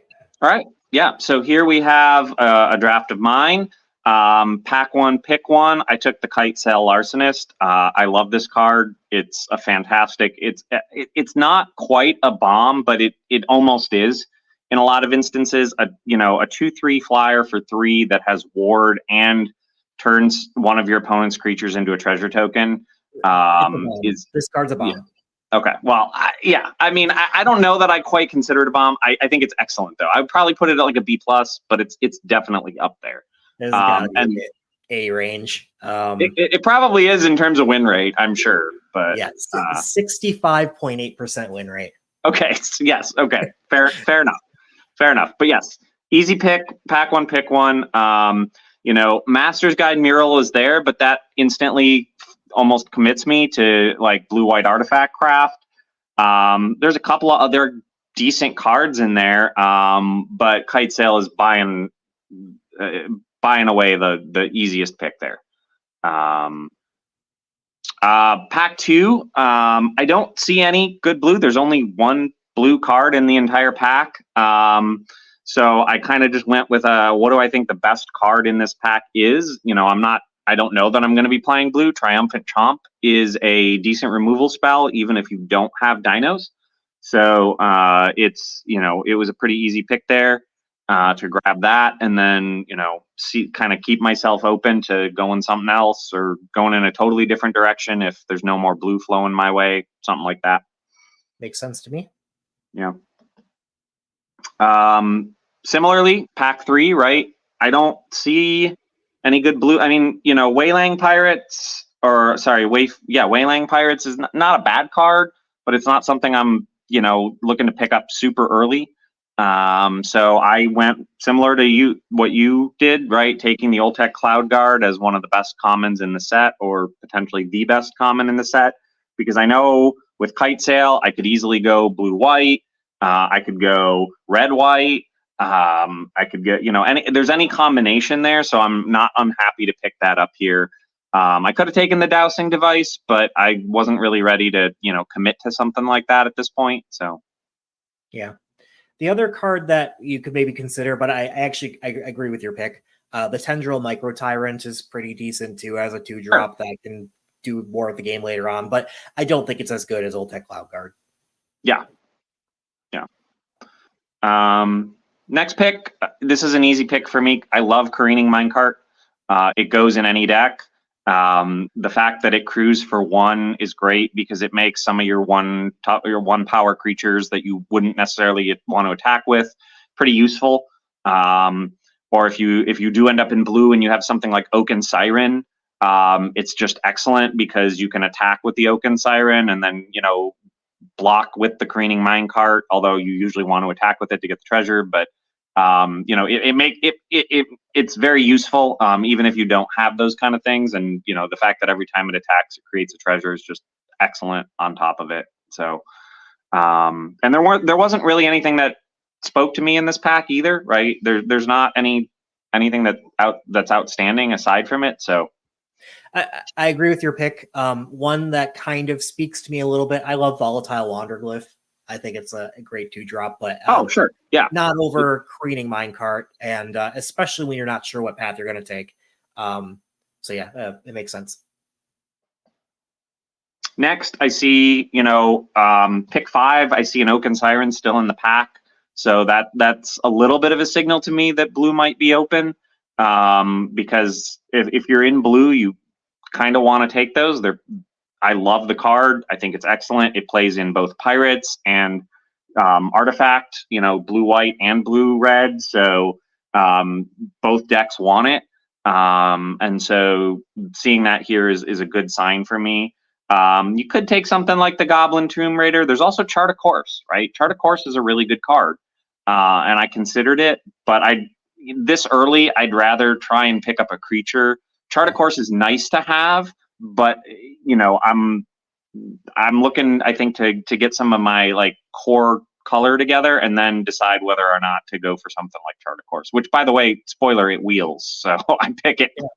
Yeah. So here we have a draft of mine. Pack one, pick one. I took the Kite Sail Larcenist. I love this card. It's a fantastic. It's not quite a bomb, but it almost is in a lot of instances. A 2/3 flyer for 3 that has ward and turns one of your opponent's creatures into a treasure token. This card's a bomb. Yeah. Okay. Well, I mean, I don't know that I quite consider it a bomb. I think it's excellent though. I would probably put it at like a B+, but it's definitely up there. There's gotta be A range. It probably is in terms of win rate, I'm sure. But yeah, 65.8% win rate. Okay. Yes. Okay. Fair enough. But yes, easy pick. Pack one, pick one. Master's Guide Mural is there, but that instantly almost commits me to like blue-white artifact craft. There's a couple of other decent cards in there, but Kite Sail is buying away the easiest pick there. Pack 2, I don't see any good blue. There's only one blue card in the entire pack. So I kind of just went with what do I think the best card in this pack is? I don't know that I'm going to be playing blue. Triumphant Chomp is a decent removal spell, even if you don't have dinos. So it was a pretty easy pick there to grab that, and then kind of keep myself open to going something else or going in a totally different direction if there's no more blue flowing my way, something like that. Makes sense to me. Yeah. Similarly, pack 3, right? I don't see any good blue. I mean, Waylang Pirates, Waylang Pirates is not a bad card, but it's not something I'm, looking to pick up super early. So I went similar to what you did, right? Taking the Oltec Cloud Guard as one of the best commons in the set, or potentially the best common in the set, because I know with Kite Sail, I could easily go blue-white. I could go red-white. I could get, there's any combination there, so I'm not unhappy to pick that up here. I could have taken the Dowsing Device, but I wasn't really ready to, commit to something like that at this point. So, yeah. The other card that you could maybe consider, but I agree with your pick. The Tendril Micro Tyrant is pretty decent too as a 2-drop that can do more of the game later on, but I don't think it's as good as Oltec Cloud Guard. Yeah. Next pick. This is an easy pick for me. I love Careening Minecart. It goes in any deck. The fact that it crews for 1 is great because it makes some of your one power creatures that you wouldn't necessarily want to attack with pretty useful. Or if you do end up in blue and you have something like Oaken Siren, it's just excellent because you can attack with the Oaken Siren and then block with the Careening Minecart. Although you usually want to attack with it to get the treasure, but it's very useful even if you don't have those kind of things, and the fact that every time it attacks it creates a treasure is just excellent on top of it. So and there wasn't really anything that spoke to me in this pack either, right? There's not anything that's outstanding aside from it. So I agree with your pick. One that kind of speaks to me a little bit, I love Volatile Wanderglyph. I think it's a great 2-drop, but sure, yeah, not over Careening Minecart, and especially when you're not sure what path you're going to take. So yeah, it makes sense. Next, I see pick 5. I see an Oaken Siren still in the pack, so that's a little bit of a signal to me that blue might be open. Because if you're in blue, you kind of want to take those. I love the card. I think it's excellent. It plays in both Pirates and Artifact, blue-white and blue-red. So both decks want it. And so seeing that here is a good sign for me. You could take something like the Goblin Tomb Raider. There's also Chart a Course, right? Chart a Course is a really good card. And I considered it, but this early, I'd rather try and pick up a creature. Chart a Course is nice to have, but I'm looking, I think, to get some of my like core color together and then decide whether or not to go for something like Chart a Course, which, by the way, spoiler, it wheels, so I pick it. Yeah.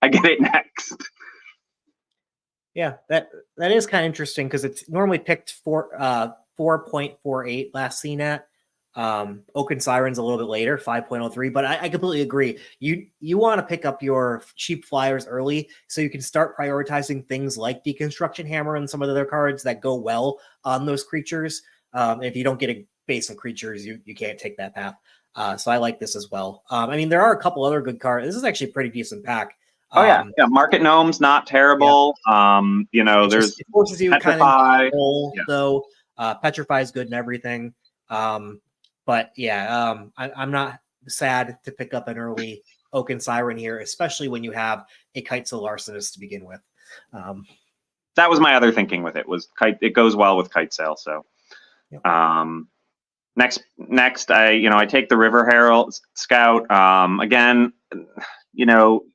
I get it next. Yeah, that is kind of interesting because it's normally picked for 4.48 last seen at. Oaken Siren's a little bit later, 5.03, but I completely agree. You want to pick up your cheap flyers early so you can start prioritizing things like Deconstruction Hammer and some of the other cards that go well on those creatures. If you don't get a base of creatures, you can't take that path. So I like this as well. I mean, there are a couple other good cards. This is actually a pretty decent pack. Oh yeah, Market Gnome's not terrible. Yeah. You know, it forces you Petrify. Kind of though. Petrify is good and everything. But yeah, I'm not sad to pick up an early Oaken Siren here, especially when you have a Kitesail Arsonist to begin with. That was my other thinking with it. Was it goes well with Kitesail. So, yep. Next, I take the River Herald Scout. Again,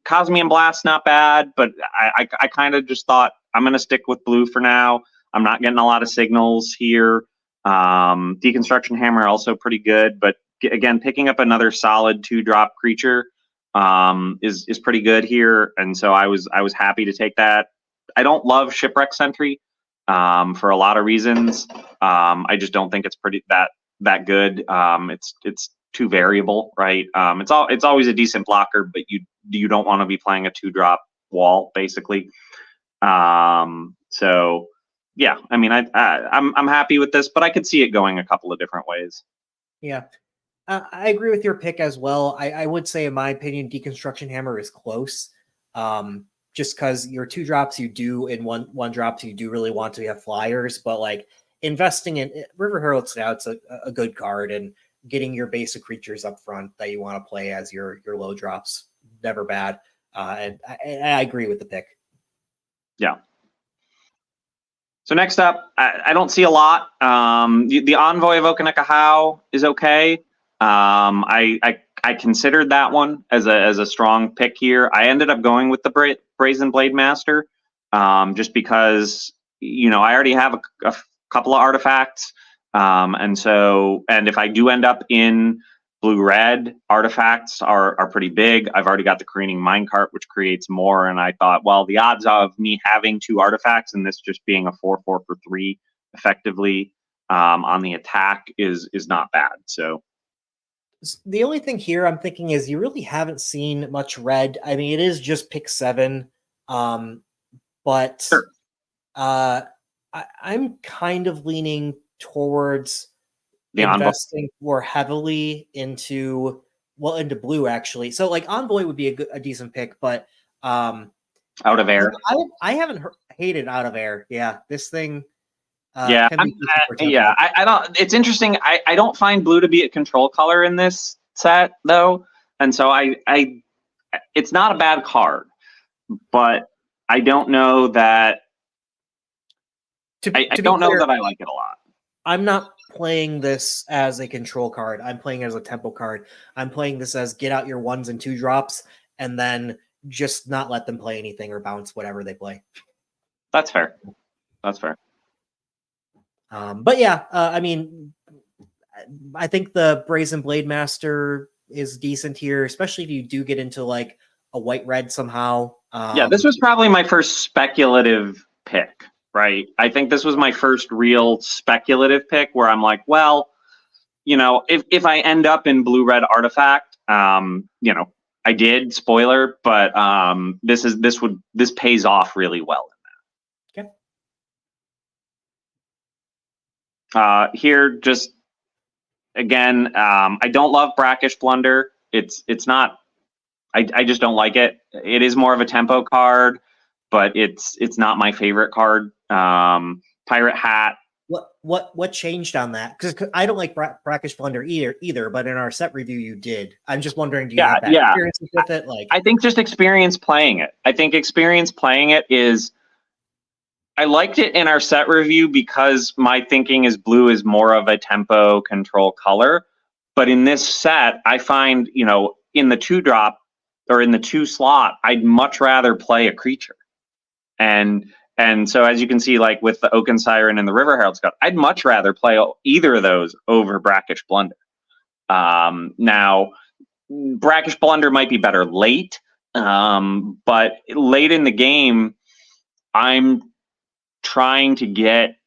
Cosmian Blast's not bad, but I kind of just thought I'm going to stick with blue for now. I'm not getting a lot of signals here. Deconstruction Hammer also pretty good, but again, picking up another solid 2-drop creature is pretty good here, and so I was happy to take that. I don't love Shipwreck Sentry for a lot of reasons. I just don't think it's that good. It's too variable, right? It's always a decent blocker, but you don't want to be playing a 2-drop wall basically. So yeah, I mean, I'm happy with this, but I could see it going a couple of different ways. Yeah, I agree with your pick as well. I would say, in my opinion, Deconstruction Hammer is close. Just because your 2-drops you do in one drops you do really want to have flyers, but like investing in River Herald Scout's a good card, and getting your basic creatures up front that you want to play as your low drops, never bad. And I agree with the pick. Yeah. So next up, I don't see a lot. The Envoy of Okanekahau is okay. I considered that one as a strong pick here. I ended up going with the Brazen Blade Master, just because I already have a couple of artifacts, and if I do end up in blue-red, artifacts are pretty big. I've already got the Careening Minecart, which creates more, and I thought, well, the odds of me having 2 artifacts and this just being a 4/4 for 3 effectively on the attack is not bad. So the only thing here I'm thinking is you really haven't seen much red. I mean, it is just pick 7, but sure. I'm kind of leaning towards investing more heavily into blue, actually. So like Envoy would be a decent pick, but Out of Air. I haven't hated Out of Air. Yeah, this thing. I don't. It's interesting. I don't find blue to be a control color in this set though, and so it's not a bad card, but I don't know that. I don't know that I like it a lot. I'm not playing this as a control card. I'm playing it as a tempo card. I'm playing this as get out your 1s and 2 drops, and then just not let them play anything or bounce whatever they play. That's fair. That's fair. But yeah, I mean, I think the Brazen Blade Master is decent here, especially if you do get into like a white-red somehow. Yeah, this was probably my first speculative pick. Right. I think this was my first real speculative pick where I'm like, well, if I end up in blue-red artifact, I did, spoiler, but this pays off really well in that. Okay. Here, just again, I don't love Brackish Blunder. It's not. I just don't like it. It is more of a tempo card, but it's not my favorite card. Pirate Hat. What changed on that? Because I don't like Brackish Blunder either, but in our set review you did. I'm just wondering, do you have that experience with it? Like, I think just experience playing it. I think experience playing it is. I liked it in our set review because my thinking is blue is more of a tempo control color, but in this set, I find in the 2-drop or in the 2 slot, I'd much rather play a creature, and so as you can see, like with the Oaken Siren and the River Herald Scout, I'd much rather play either of those over Brackish Blunder. Now, Brackish Blunder might be better late, but late in the game, I'm trying to get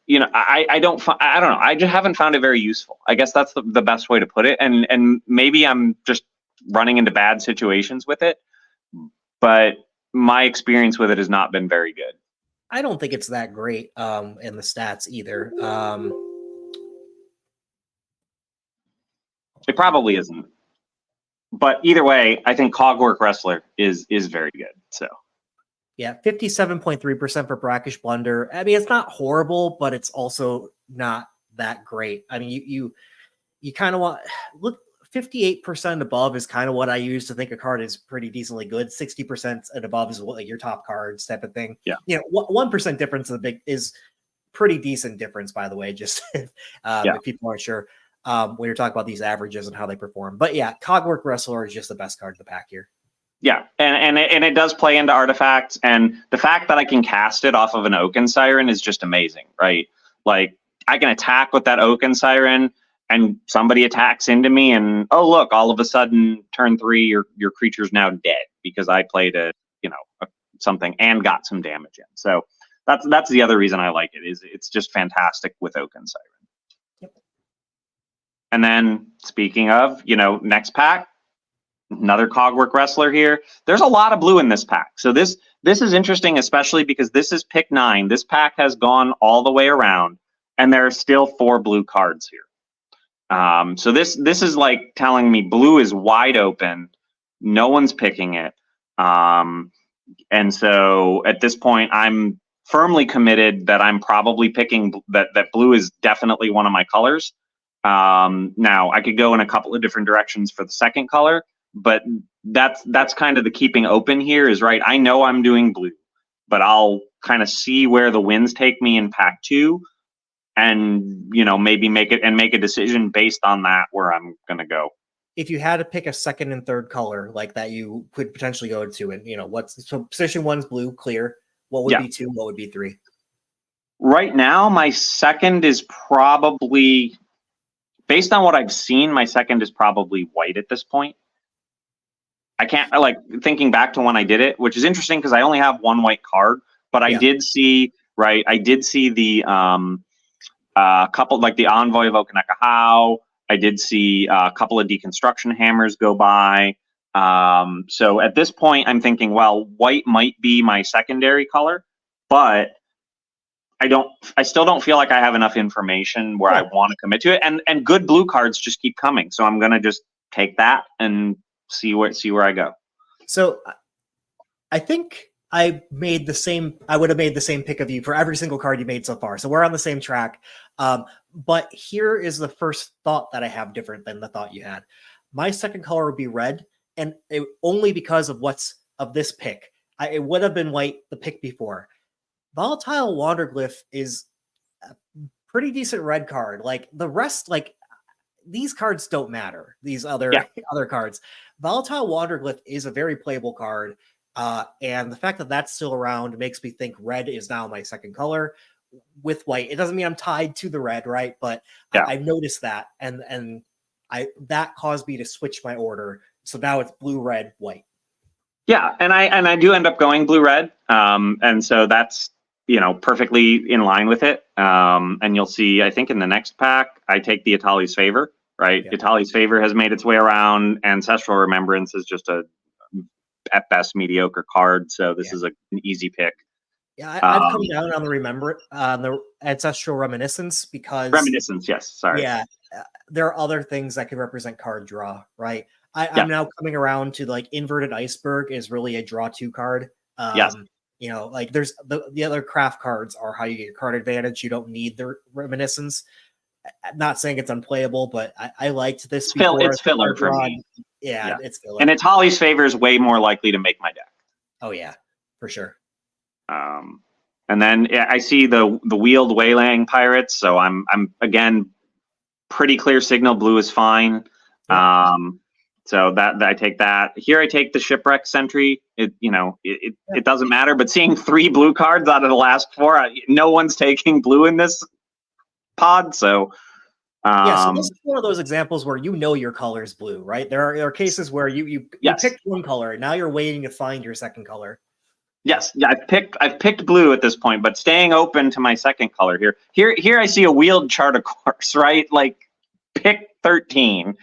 I don't know. I just haven't found it very useful. I guess that's the best way to put it. And maybe I'm just running into bad situations with it, but my experience with it has not been very good. I don't think it's that great in the stats either. It probably isn't. But either way, I think Cogwork Wrestler is very good. So yeah, 57.3% for Brackish Blunder. I mean, it's not horrible, but it's also not that great. I mean, you kind of want look 58% above is kind of what I use to think a card is pretty decently good. 60% and above is what, like, your top cards type of thing. Yeah. 1% difference is pretty decent difference, by the way, just if people aren't sure when you're talking about these averages and how they perform. But yeah, Cogwork Wrestler is just the best card in the pack here. Yeah, and it does play into artifacts, and the fact that I can cast it off of an Oaken Siren is just amazing, right? Like, I can attack with that Oaken Siren, and somebody attacks into me, and oh look, all of a sudden, turn 3, your creature's now dead because I played something and got some damage in. So that's the other reason I like it, is it's just fantastic with Oaken Siren. Yep. And then speaking of, next pack, another Cogwork Wrestler here. There's a lot of blue in this pack. So this is interesting, especially because this is pick 9. This pack has gone all the way around, and there are still 4 blue cards here. So this is like telling me blue is wide open. No one's picking it. And so at this point, I'm firmly committed that I'm probably picking that blue is definitely one of my colors. Now, I could go in a couple of different directions for the second color, but that's kind of the keeping open here is, right, I know I'm doing blue, but I'll kind of see where the winds take me in pack 2 and, maybe make a decision based on that where I'm going to go. If you had to pick a second and third color like that you could potentially go to, and so position 1's blue, clear, what would be 2, what would be 3? Right now, my second is probably, based on what I've seen, my second is probably white at this point. I can't, thinking back to when I did it, which is interesting because I only have 1 white card, but I did see the couple, like the Envoy of Okanekahau. I did see a couple of Deconstruction Hammers go by. So at this point, I'm thinking, well, white might be my secondary color, but I still don't feel like I have enough information where I want to commit to it. And good blue cards just keep coming. So I'm going to just take that and see where I go. So I think I would have made the same pick of you for every single card you made so far. So we're on the same track. But here is the first thought that I have different than the thought you had. My second color would be red, and only because of this pick. It would have been white the pick before. Volatile Wanderglyph is a pretty decent red card. Like the rest, these cards don't matter. These other cards. Volatile Wanderglyph is a very playable card. And the fact that that's still around makes me think red is now my second color with white. It doesn't mean I'm tied to the red, right? But I noticed that, and that caused me to switch my order. So now it's blue, red, white. Yeah, and I do end up going blue, red, and so that's perfectly in line with it. And you'll see, I think in the next pack, I take the Itali's Favor, right? Yeah. Itali's Favor has made its way around. Ancestral Remembrance is just at best mediocre card, so this is an easy pick. Yeah, I've come down on the Ancestral Reminiscence because yes, sorry. Yeah, there are other things that can represent card draw, right? I'm now coming around to Inverted Iceberg is really a draw 2 card. Yes. There's the other craft cards are how you get your card advantage. You don't need the Reminiscence. I'm not saying it's unplayable, but I liked this. It's filler for me. Yeah, it's filler. And Itali's Favor is way more likely to make my deck. Oh yeah, for sure. And then I see the Wheeled Waylaying Pirates, so I'm again pretty clear signal. Blue is fine. Yeah. So that I take that. Here I take the Shipwreck Sentry. It doesn't matter, but seeing 3 blue cards out of the last 4, no one's taking blue in this pod. So so this is one of those examples where your color is blue, right? There are cases where you picked one color, now you're waiting to find your second color. Yes, yeah, I've picked blue at this point, but staying open to my second color here. Here I see a wheeled chart of course, right? Like pick 13,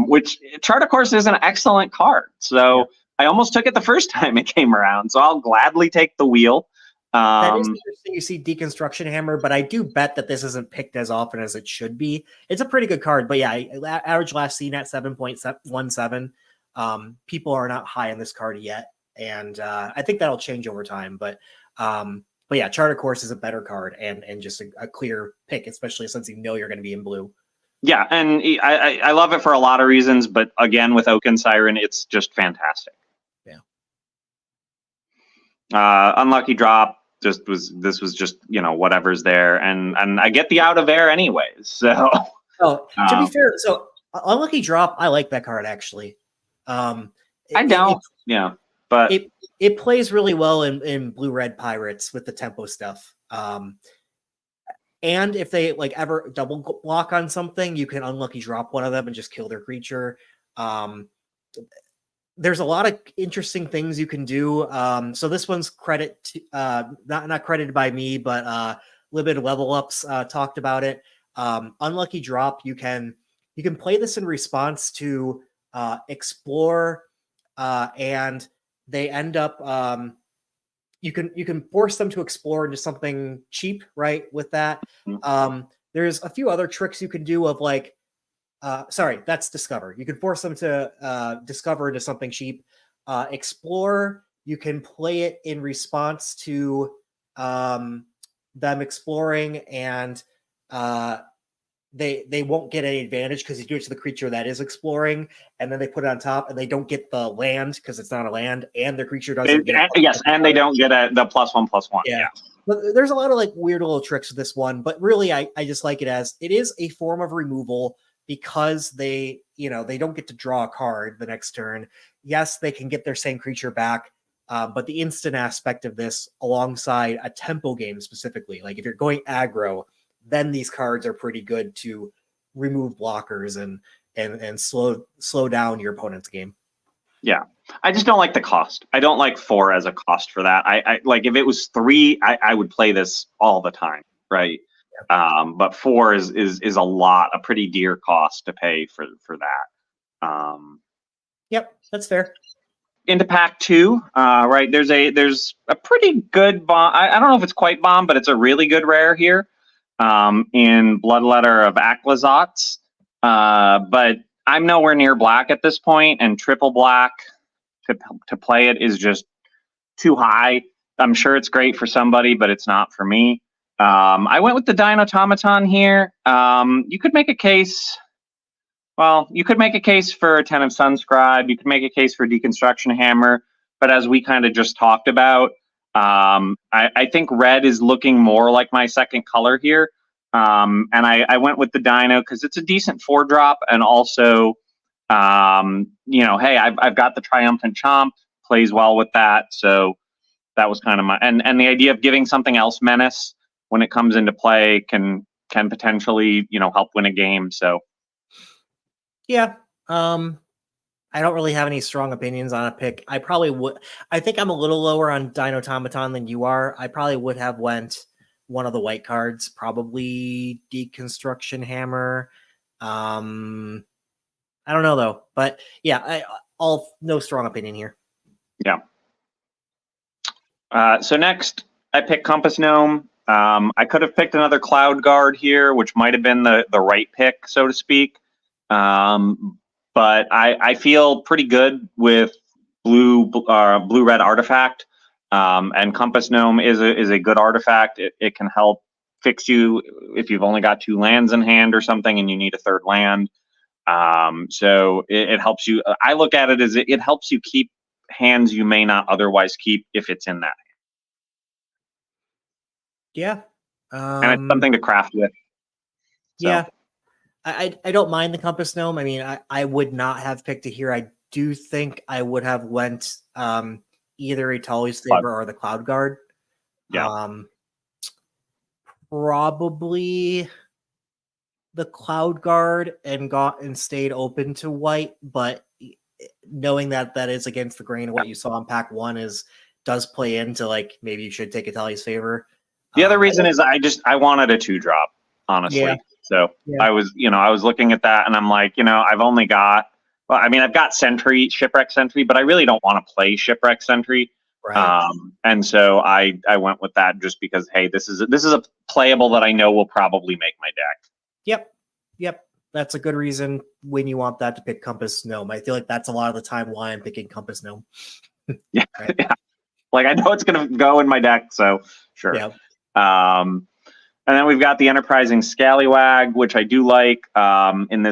which chart of course is an excellent card. So I almost took it the first time it came around. So I'll gladly take the wheel. That is interesting. You see Deconstruction Hammer, but I do bet that this isn't picked as often as it should be. It's a pretty good card, but yeah, average last seen at 7.17. People are not high on this card yet, and I think that'll change over time. But yeah, Charter Course is a better card and just a clear pick, especially since you know you're going to be in blue. Yeah, and I love it for a lot of reasons, but again, with Oaken Siren, it's just fantastic. Yeah. Unlucky drop. This was just whatever's there, and I get the out of air anyways. So to be fair, so unlucky drop, I like that card actually. I don't. But it plays really well in blue red pirates with the tempo stuff. And if they like ever double block on something, you can unlucky drop one of them and just kill their creature. There's a lot of interesting things you can do. So this one's credit to, not credited by me, but Limited Level Ups talked about it. Unlucky drop. You can play this in response to explore, and they end up. You can force them to explore into something cheap, right? With that, there's a few other tricks you can do of like. Sorry, that's discover. You can force them to discover into something cheap. Explore, you can play it in response to them exploring, and they won't get any advantage because you do it to the creature that is exploring, and then they put it on top, and they don't get the land because it's not a land, and their creature doesn't get and they don't get the +1/+1. Yeah. But there's a lot of like weird little tricks with this one, but really I just like it as it is a form of removal. Because they don't get to draw a card the next turn. Yes, they can get their same creature back, but the instant aspect of this alongside a tempo game specifically, like if you're going aggro, then these cards are pretty good to remove blockers and slow down your opponent's game. Yeah. I just don't like the cost. I don't like 4 as a cost for that. I like if it was 3, I would play this all the time, right? But 4 is a pretty dear cost to pay for that. Yep, that's fair. Into pack 2, right? There's a pretty good bomb. I don't know if it's quite bomb, but it's a really good rare here in Bloodletter of Aclazotz. But I'm nowhere near black at this point, and triple black to play it is just too high. I'm sure it's great for somebody, but it's not for me. I went with the Dinotomaton here. You could make a case. Well, you could make a case for Ten of Sunscribe. You could make a case for Deconstruction Hammer. But as we kind of just talked about, I think red is looking more like my second color here. And I went with the Dino because it's a decent 4-drop, and also, hey, I've got the Triumphant Chomp, plays well with that. So that was kind of my and the idea of giving something else menace when it comes into play can potentially help win a game. So yeah, I don't really have any strong opinions on a pick. I probably would. I think I'm a little lower on Dinotomaton than you are. I probably would have went one of the white cards, probably Deconstruction Hammer. I don't know though, but yeah, no strong opinion here. Yeah. So next, I picked Compass Gnome. I could have picked another Cloud Guard here, which might have been the right pick, so to speak. But I feel pretty good with blue-red artifact, and Compass Gnome is a good artifact. It can help fix you if you've only got 2 lands in hand or something, and you need a 3rd land. So it helps you. I look at it as it helps you keep hands you may not otherwise keep if it's in that. Yeah. And it's something to craft with. So. Yeah. I don't mind the Compass Gnome. I mean, I would not have picked it here. I do think I would have went either a Tully's Saber or the Cloud Guard. Yeah. Probably the Cloud Guard and stayed open to white, but knowing that is against the grain of what you saw in pack 1 is does play into like maybe you should take Italia's favor. The other reason is I wanted a 2-drop, honestly. Yeah. So Yeah. I was looking at that and I'm like, I've only got, well, I mean, I've got Sentry, Shipwreck Sentry, but I really don't want to play Shipwreck Sentry. Right. And so I went with that just because, hey, this is a playable that I know will probably make my deck. Yep. That's a good reason when you want that to pick Compass Gnome. I feel like that's a lot of the time why I'm picking Compass Gnome. Yeah. Right. Yeah. Like I know it's gonna go in my deck, so sure. Yeah. And then we've got the Enterprising Scallywag, which I do like in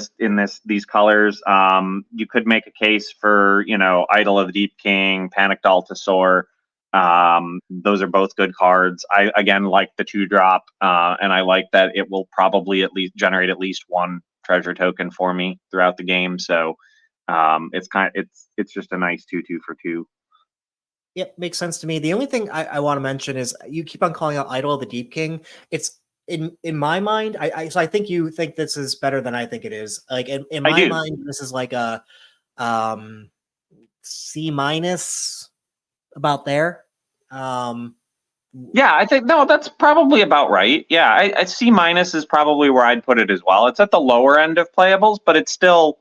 these colors. You could make a case for, Idol of the Deep King, Panicked Altasaur. Those are both good cards. I again like the 2-drop, and I like that it will probably at least generate at least one treasure token for me throughout the game. So it's just a nice 2/2 for 2. Yep, makes sense to me. The only thing I want to mention is you keep on calling out Idol of the Deep King. It's in my mind, so I think you think this is better than I think it is. Like in my mind, this is like a C-, about there. Yeah, I think no, that's probably about right. Yeah, I C- is probably where I'd put it as well. It's at the lower end of playables, but it's still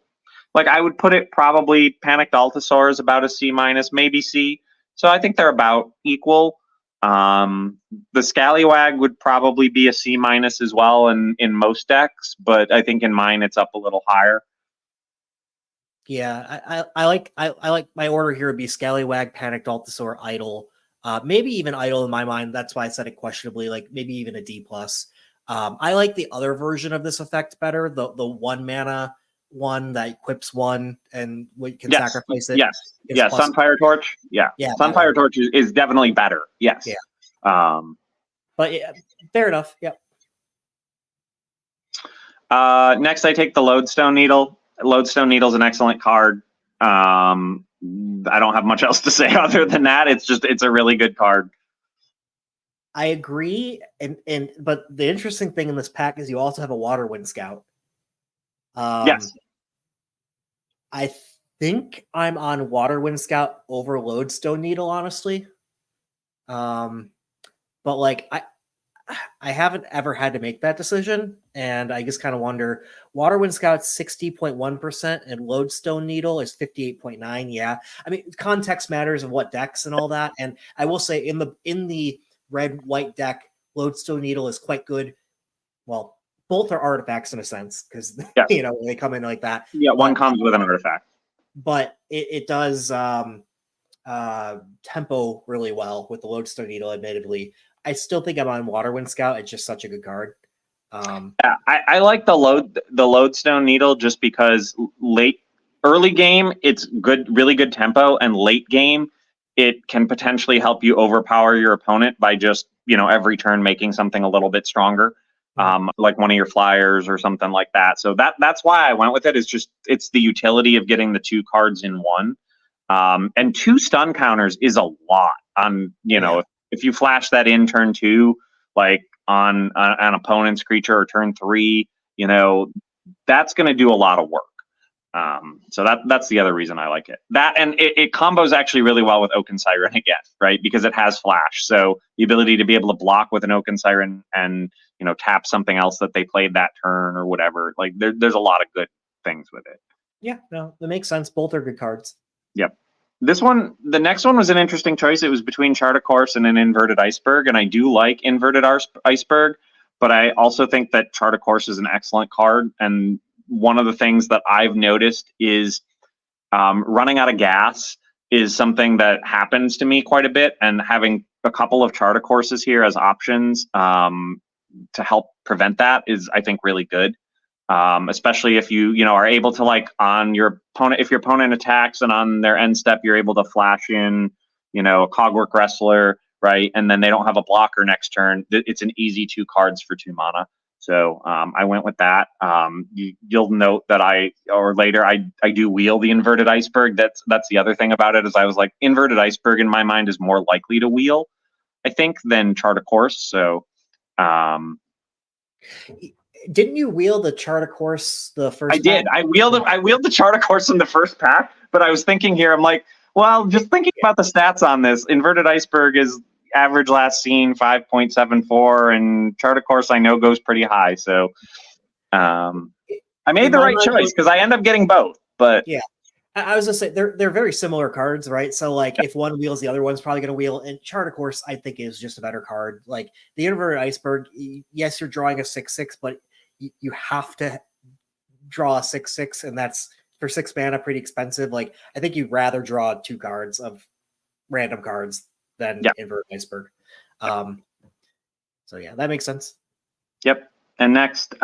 like I would put it probably Panicked Altasaur is about a C-, maybe C. So I think they're about equal. The Scallywag would probably be a C- as well in most decks, but I think in mine it's up a little higher. Yeah, I like my order here would be Scallywag, Panicked Altasaur, Idol. Maybe even Idol in my mind. That's why I said it questionably, like maybe even a D+. I like the other version of this effect better, the 1 mana one that equips 1 and we can sacrifice it. Yeah, Sunfire Torch. Yeah, Sunfire Torch is definitely better. Yes. Yeah. But yeah, fair enough. Yep. Next, I take the Lodestone Needle. Lodestone Needle is an excellent card. I don't have much else to say other than that. It's a really good card. I agree, but the interesting thing in this pack is you also have a Waterwind Scout. Yes. I think I'm on Waterwind Scout over Lodestone Needle, honestly. But like I haven't ever had to make that decision, and I just kind of wonder. Waterwind Scout's 60.1% and Lodestone Needle is 58.9. Yeah, I mean context matters of what decks and all that. And I will say in the red-white deck, Lodestone Needle is quite good. Well, both are artifacts in a sense because they come in like that. Yeah, one comes with an artifact, but it does tempo really well with the Lodestone Needle. Admittedly, I still think I'm on Waterwind Scout. It's just such a good card. Yeah, I like the Lodestone Needle just because early game it's good, really good tempo, and late game it can potentially help you overpower your opponent by just every turn making something a little bit stronger, like one of your flyers or something like that. So that's why I went with it. It's the utility of getting the 2 cards in one, and 2 stun counters is a lot on if you flash that in turn 2, like on an opponent's creature, or turn 3, that's going to do a lot of work. So that's the other reason I like it. That, and it combos actually really well with Oaken Siren again, right? Because it has flash. So the ability to be able to block with an Oaken Siren and tap something else that they played that turn or whatever. Like there's a lot of good things with it. Yeah, no, that makes sense. Both are good cards. Yep. The next one was an interesting choice. It was between Chart a Course and an Inverted Iceberg, and I do like Inverted Iceberg, but I also think that Chart a Course is an excellent card. And one of the things that I've noticed is running out of gas is something that happens to me quite a bit, and having a couple of Chart a Courses here as options to help prevent that is, I think, really good. Especially if you are able to, like, on your opponent, if your opponent attacks and on their end step you're able to flash in a Cogwork Wrestler, right, and then they don't have a blocker next turn, it's an easy 2 cards for 2 mana. So I went with that. You'll note that I do wheel the Inverted Iceberg. That's the other thing about it, is I was like, Inverted Iceberg in my mind is more likely to wheel, I think, than Chart a Course. So didn't you wheel the Chart a Course the first? I did. I wheeled the Chart a Course in the first pack, but I was thinking here, I'm like, Well, just thinking about the stats on this, Inverted Iceberg is average last seen 5.74, and Chart of Course I know goes pretty high. So I made In the my right mind, choice because I end up getting both. But yeah, I was gonna say they're very similar cards, right? So like if one wheels, the other one's probably gonna wheel. And Chart of Course, I think, is just a better card. Like the Inverted Iceberg, yes, you're drawing a 6/6, but you have to draw a 6/6, and that's for 6 mana pretty expensive. Like I think you'd rather draw 2 cards of random cards than yeah. Inverted Iceberg. So yeah, that makes sense. Yep. And next,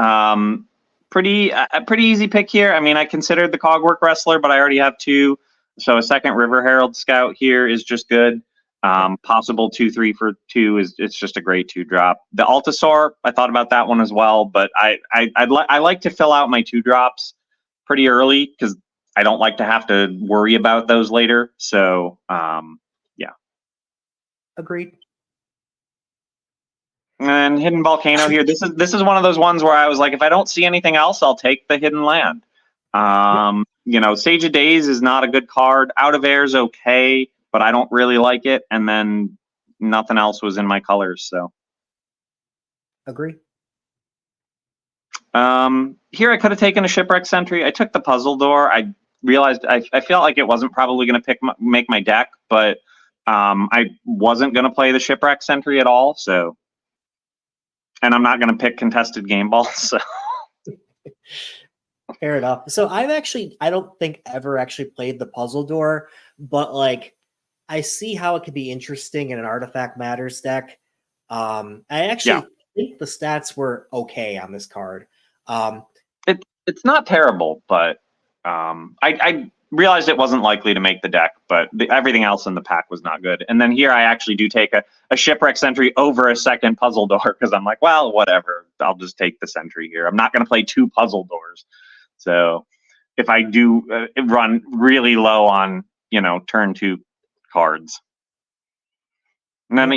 pretty a pretty easy pick here. I mean, I considered the Cogwork Wrestler, but I already have 2. So a second River Herald Scout here is just good. Possible 2/3 for 2 it's just a great 2-drop. The Altasaur, I thought about that one as well, but I like to fill out my 2-drops pretty early because I don't like to have to worry about those later. So yeah. Agreed. And Hidden Volcano here. This is one of those ones where I was like, if I don't see anything else, I'll take the Hidden Land. Sage of Days is not a good card. Out of Air's okay, but I don't really like it. And then nothing else was in my colors. So Agree. Here I could have taken a Shipwreck Sentry. I took the Puzzle Door. I realized I felt like it wasn't probably going to make my deck, but I wasn't going to play the Shipwreck Sentry at all. So. And I'm not going to pick contested game balls. So. Fair enough. So I don't think ever actually played the Puzzle Door, but like I see how it could be interesting in an Artifact Matters deck. I actually think the stats were okay on this card. It's not terrible, but I realized it wasn't likely to make the deck, but everything else in the pack was not good. And then here I actually do take a Shipwreck Sentry over a second Puzzle Door because I'm like, well, whatever. I'll just take the Sentry here. I'm not going to play 2 Puzzle Doors. So if I do run really low on, turn 2 cards. And then,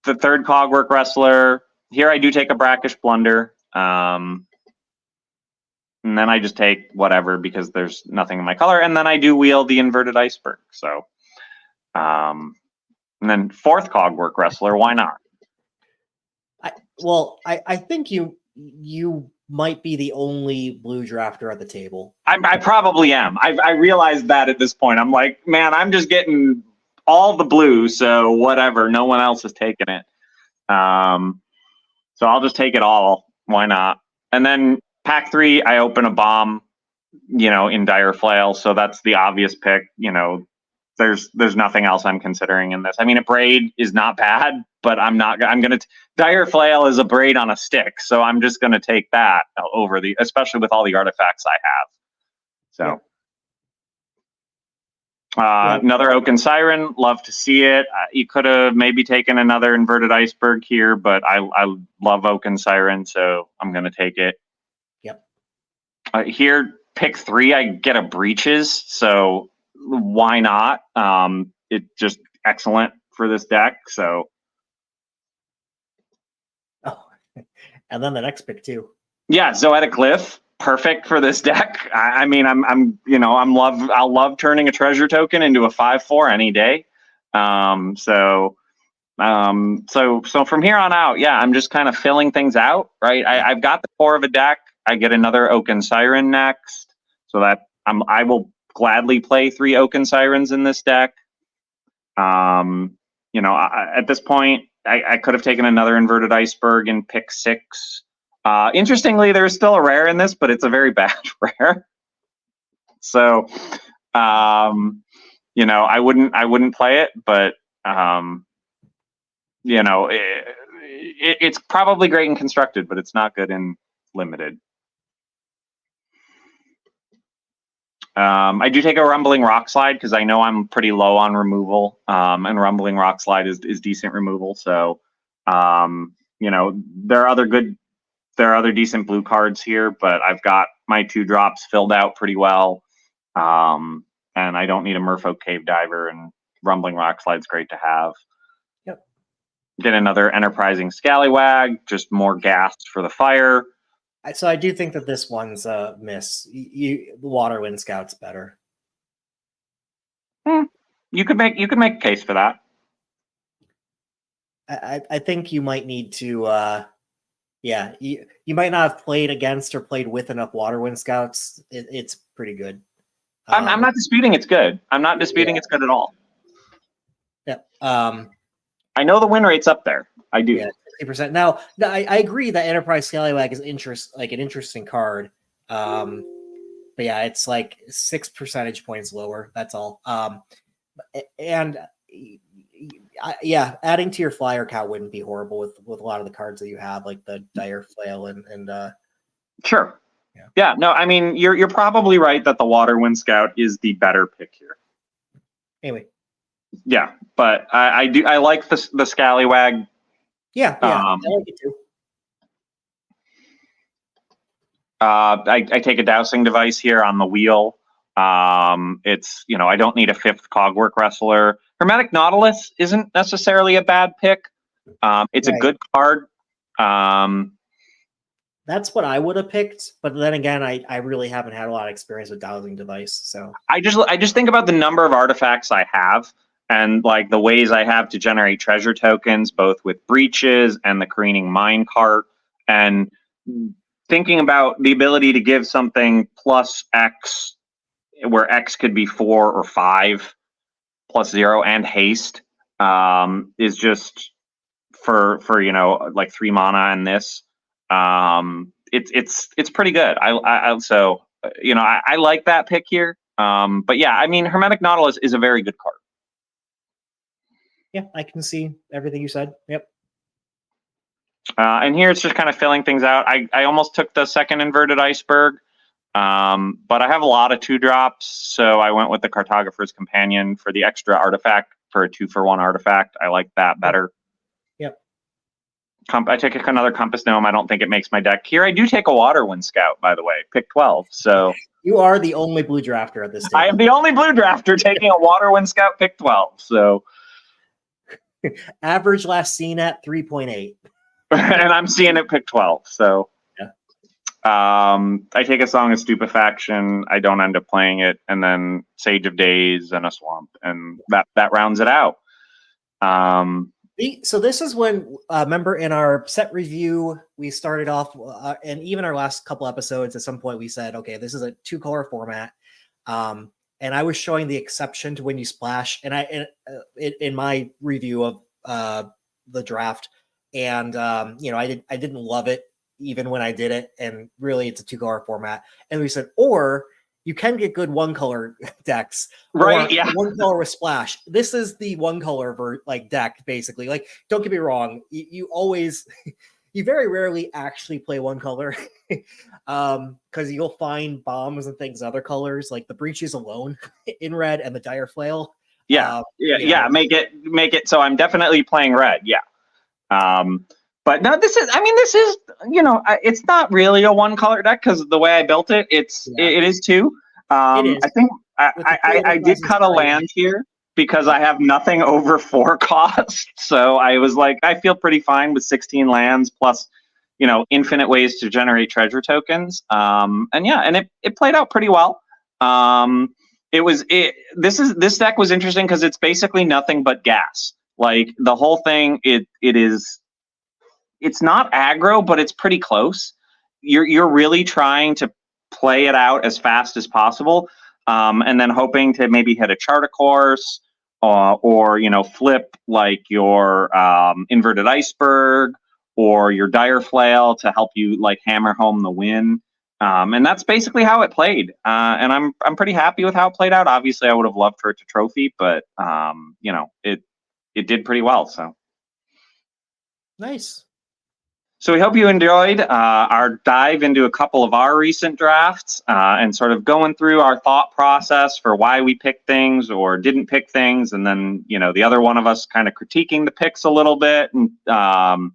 the third Cogwork Wrestler. Here I do take a Brackish Blunder. And then I just take whatever because there's nothing in my color. And then I do wheel the Inverted Iceberg. So, and then fourth Cogwork Wrestler, why not? I think you might be the only blue drafter at the table. I probably am. I realized that at this point. I'm like, man, I'm just getting all the blue, so whatever. No one else has taken it. So I'll just take it all. Why not? And then pack 3, I open a bomb, in Dire Flail. So that's the obvious pick. There's nothing else I'm considering in this. I mean, a Braid is not bad, but I'm going to Dire Flail is a Braid on a stick. So I'm just going to take that over especially with all the artifacts I have. So another Oaken Siren, love to see it. You could have maybe taken another Inverted Iceberg here, but I love Oaken Siren, so I'm going to take it. Yep. Here, pick 3, I get a Breaches, so why not? It's just excellent for this deck. So. Oh, and then the next pick too. Yeah, Zoetic Glyph. Perfect for this deck. I mean, I'll love turning a treasure token into a 5/4 any day. So from here on out, I'm just kind of filling things out, right? I've got the core of a deck. I get another Oaken Siren next, so that I will gladly play 3 Oaken Sirens in this deck. At this point, I could have taken another Inverted Iceberg in pick 6. Interestingly, there's still a rare in this, but it's a very bad rare. So, I wouldn't play it, but it's probably great in constructed, but it's not good in limited. I do take a Rumbling Rockslide because I know I'm pretty low on removal, and Rumbling Rockslide is decent removal. So, there are other decent blue cards here, but I've got my 2 drops filled out pretty well. And I don't need a Merfolk Cave Diver, and Rumbling Rockslide's great to have. Yep. Get another Enterprising Scallywag, just more gas for the fire. So I do think that this one's a miss. The Waterwind Scout's better. You could make a case for that. I think you might need to yeah, you might not have played against or played with enough Waterwind Scouts. It's pretty good. I'm not disputing it's good. I'm not disputing it's good at all. Yeah. I know the win rate's up there. I do. Yeah, 50%. Now, I agree that Enterprise Scallywag is an interesting card. But yeah, it's like 6 percentage points lower. That's all. And yeah, adding to your flyer count wouldn't be horrible with a lot of the cards that you have, like the Dire Flail and Sure. Yeah. No, I mean you're probably right that the Waterwind Scout is the better pick here. Anyway. Yeah, but I like the Scallywag. Yeah, I like it too. I take a dowsing device here on the wheel. It's, I don't need a 5th Cogwork Wrestler. Hermetic Nautilus isn't necessarily a bad pick. It's a good card. That's what I would have picked, but then again, I really haven't had a lot of experience with dowsing device, so I just think about the number of artifacts I have and like the ways I have to generate treasure tokens, both with breaches and the careening minecart, and thinking about the ability to give something plus X, where X could be 4 or 5, plus 0 and haste, is just for like 3 mana and this. It's pretty good. I like that pick here. But yeah, I mean, Hermetic Nautilus is a very good card. Yeah, I can see everything you said. Yep. And here it's just kind of filling things out. I almost took the second Inverted Iceberg, but I have a lot of 2-drops, so I went with the Cartographer's Companion for the extra artifact for a 2-for-1 artifact. I like that better. Yep. I take another Compass Gnome. I don't think it makes my deck. Here I do take a Waterwind Scout, by the way, pick 12. So you are the only blue drafter at this table. I am the only blue drafter taking a Waterwind Scout, pick 12. So average last seen at 3.8. And I'm seeing it pick 12. So yeah. I take a Song of Stupefaction. I don't end up playing it, and then Sage of Days and a Swamp, and that rounds it out. So this is when, remember in our set review, we started off, and even our last couple episodes, at some point we said, okay, this is a 2-color format. And I was showing the exception to when you splash, and in my review of the draft, and I didn't love it even when I did it, and really it's a 2-color format. And we said, or you can get good 1-color decks, right? Yeah, 1 color with splash. This is the 1-color deck, basically. Like, don't get me wrong, you always, you very rarely actually play 1 color, because you'll find bombs and things other colors, like the Breaches alone in red and the Dire Flail. Yeah. Make it so I'm definitely playing red. Yeah. But no, this is it's not really a 1-color deck because the way I built it, it is 2. It is. I think I did cut a land here because I have nothing over 4 cost. So I was like, I feel pretty fine with 16 lands plus, infinite ways to generate treasure tokens. And it played out pretty well. This deck was interesting because it's basically nothing but gas. Like the whole thing, it's not aggro, but it's pretty close. You're really trying to play it out as fast as possible, and then hoping to maybe hit a Chart a Course, or flip like your Inverted Iceberg or your Dire Flail to help you like hammer home the win. And that's basically how it played. And I'm pretty happy with how it played out. Obviously, I would have loved for it to trophy, but it did pretty well. So nice. So we hope you enjoyed our dive into a couple of our recent drafts, and sort of going through our thought process for why we picked things or didn't pick things, and then the other one of us kind of critiquing the picks a little bit, and kind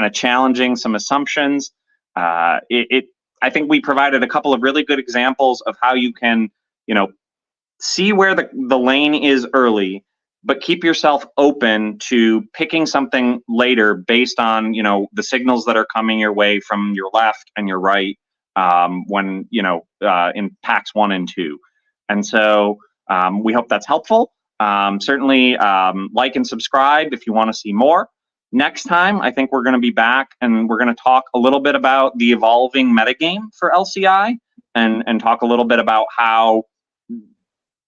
of challenging some assumptions. I think we provided a couple of really good examples of how you can see where the lane is early, but keep yourself open to picking something later based on the signals that are coming your way from your left and your right, when in packs 1 and 2. And so we hope that's helpful. Certainly like and subscribe if you want to see more. Next time, I think we're going to be back and we're going to talk a little bit about the evolving metagame for LCI and talk a little bit about how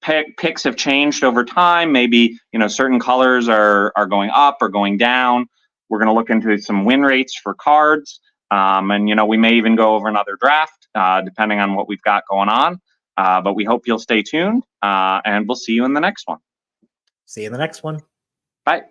picks have changed over time. Maybe, certain colors are going up or going down. We're going to look into some win rates for cards. And, we may even go over another draft, depending on what we've got going on. But we hope you'll stay tuned, and we'll see you in the next one. See you in the next one. Bye.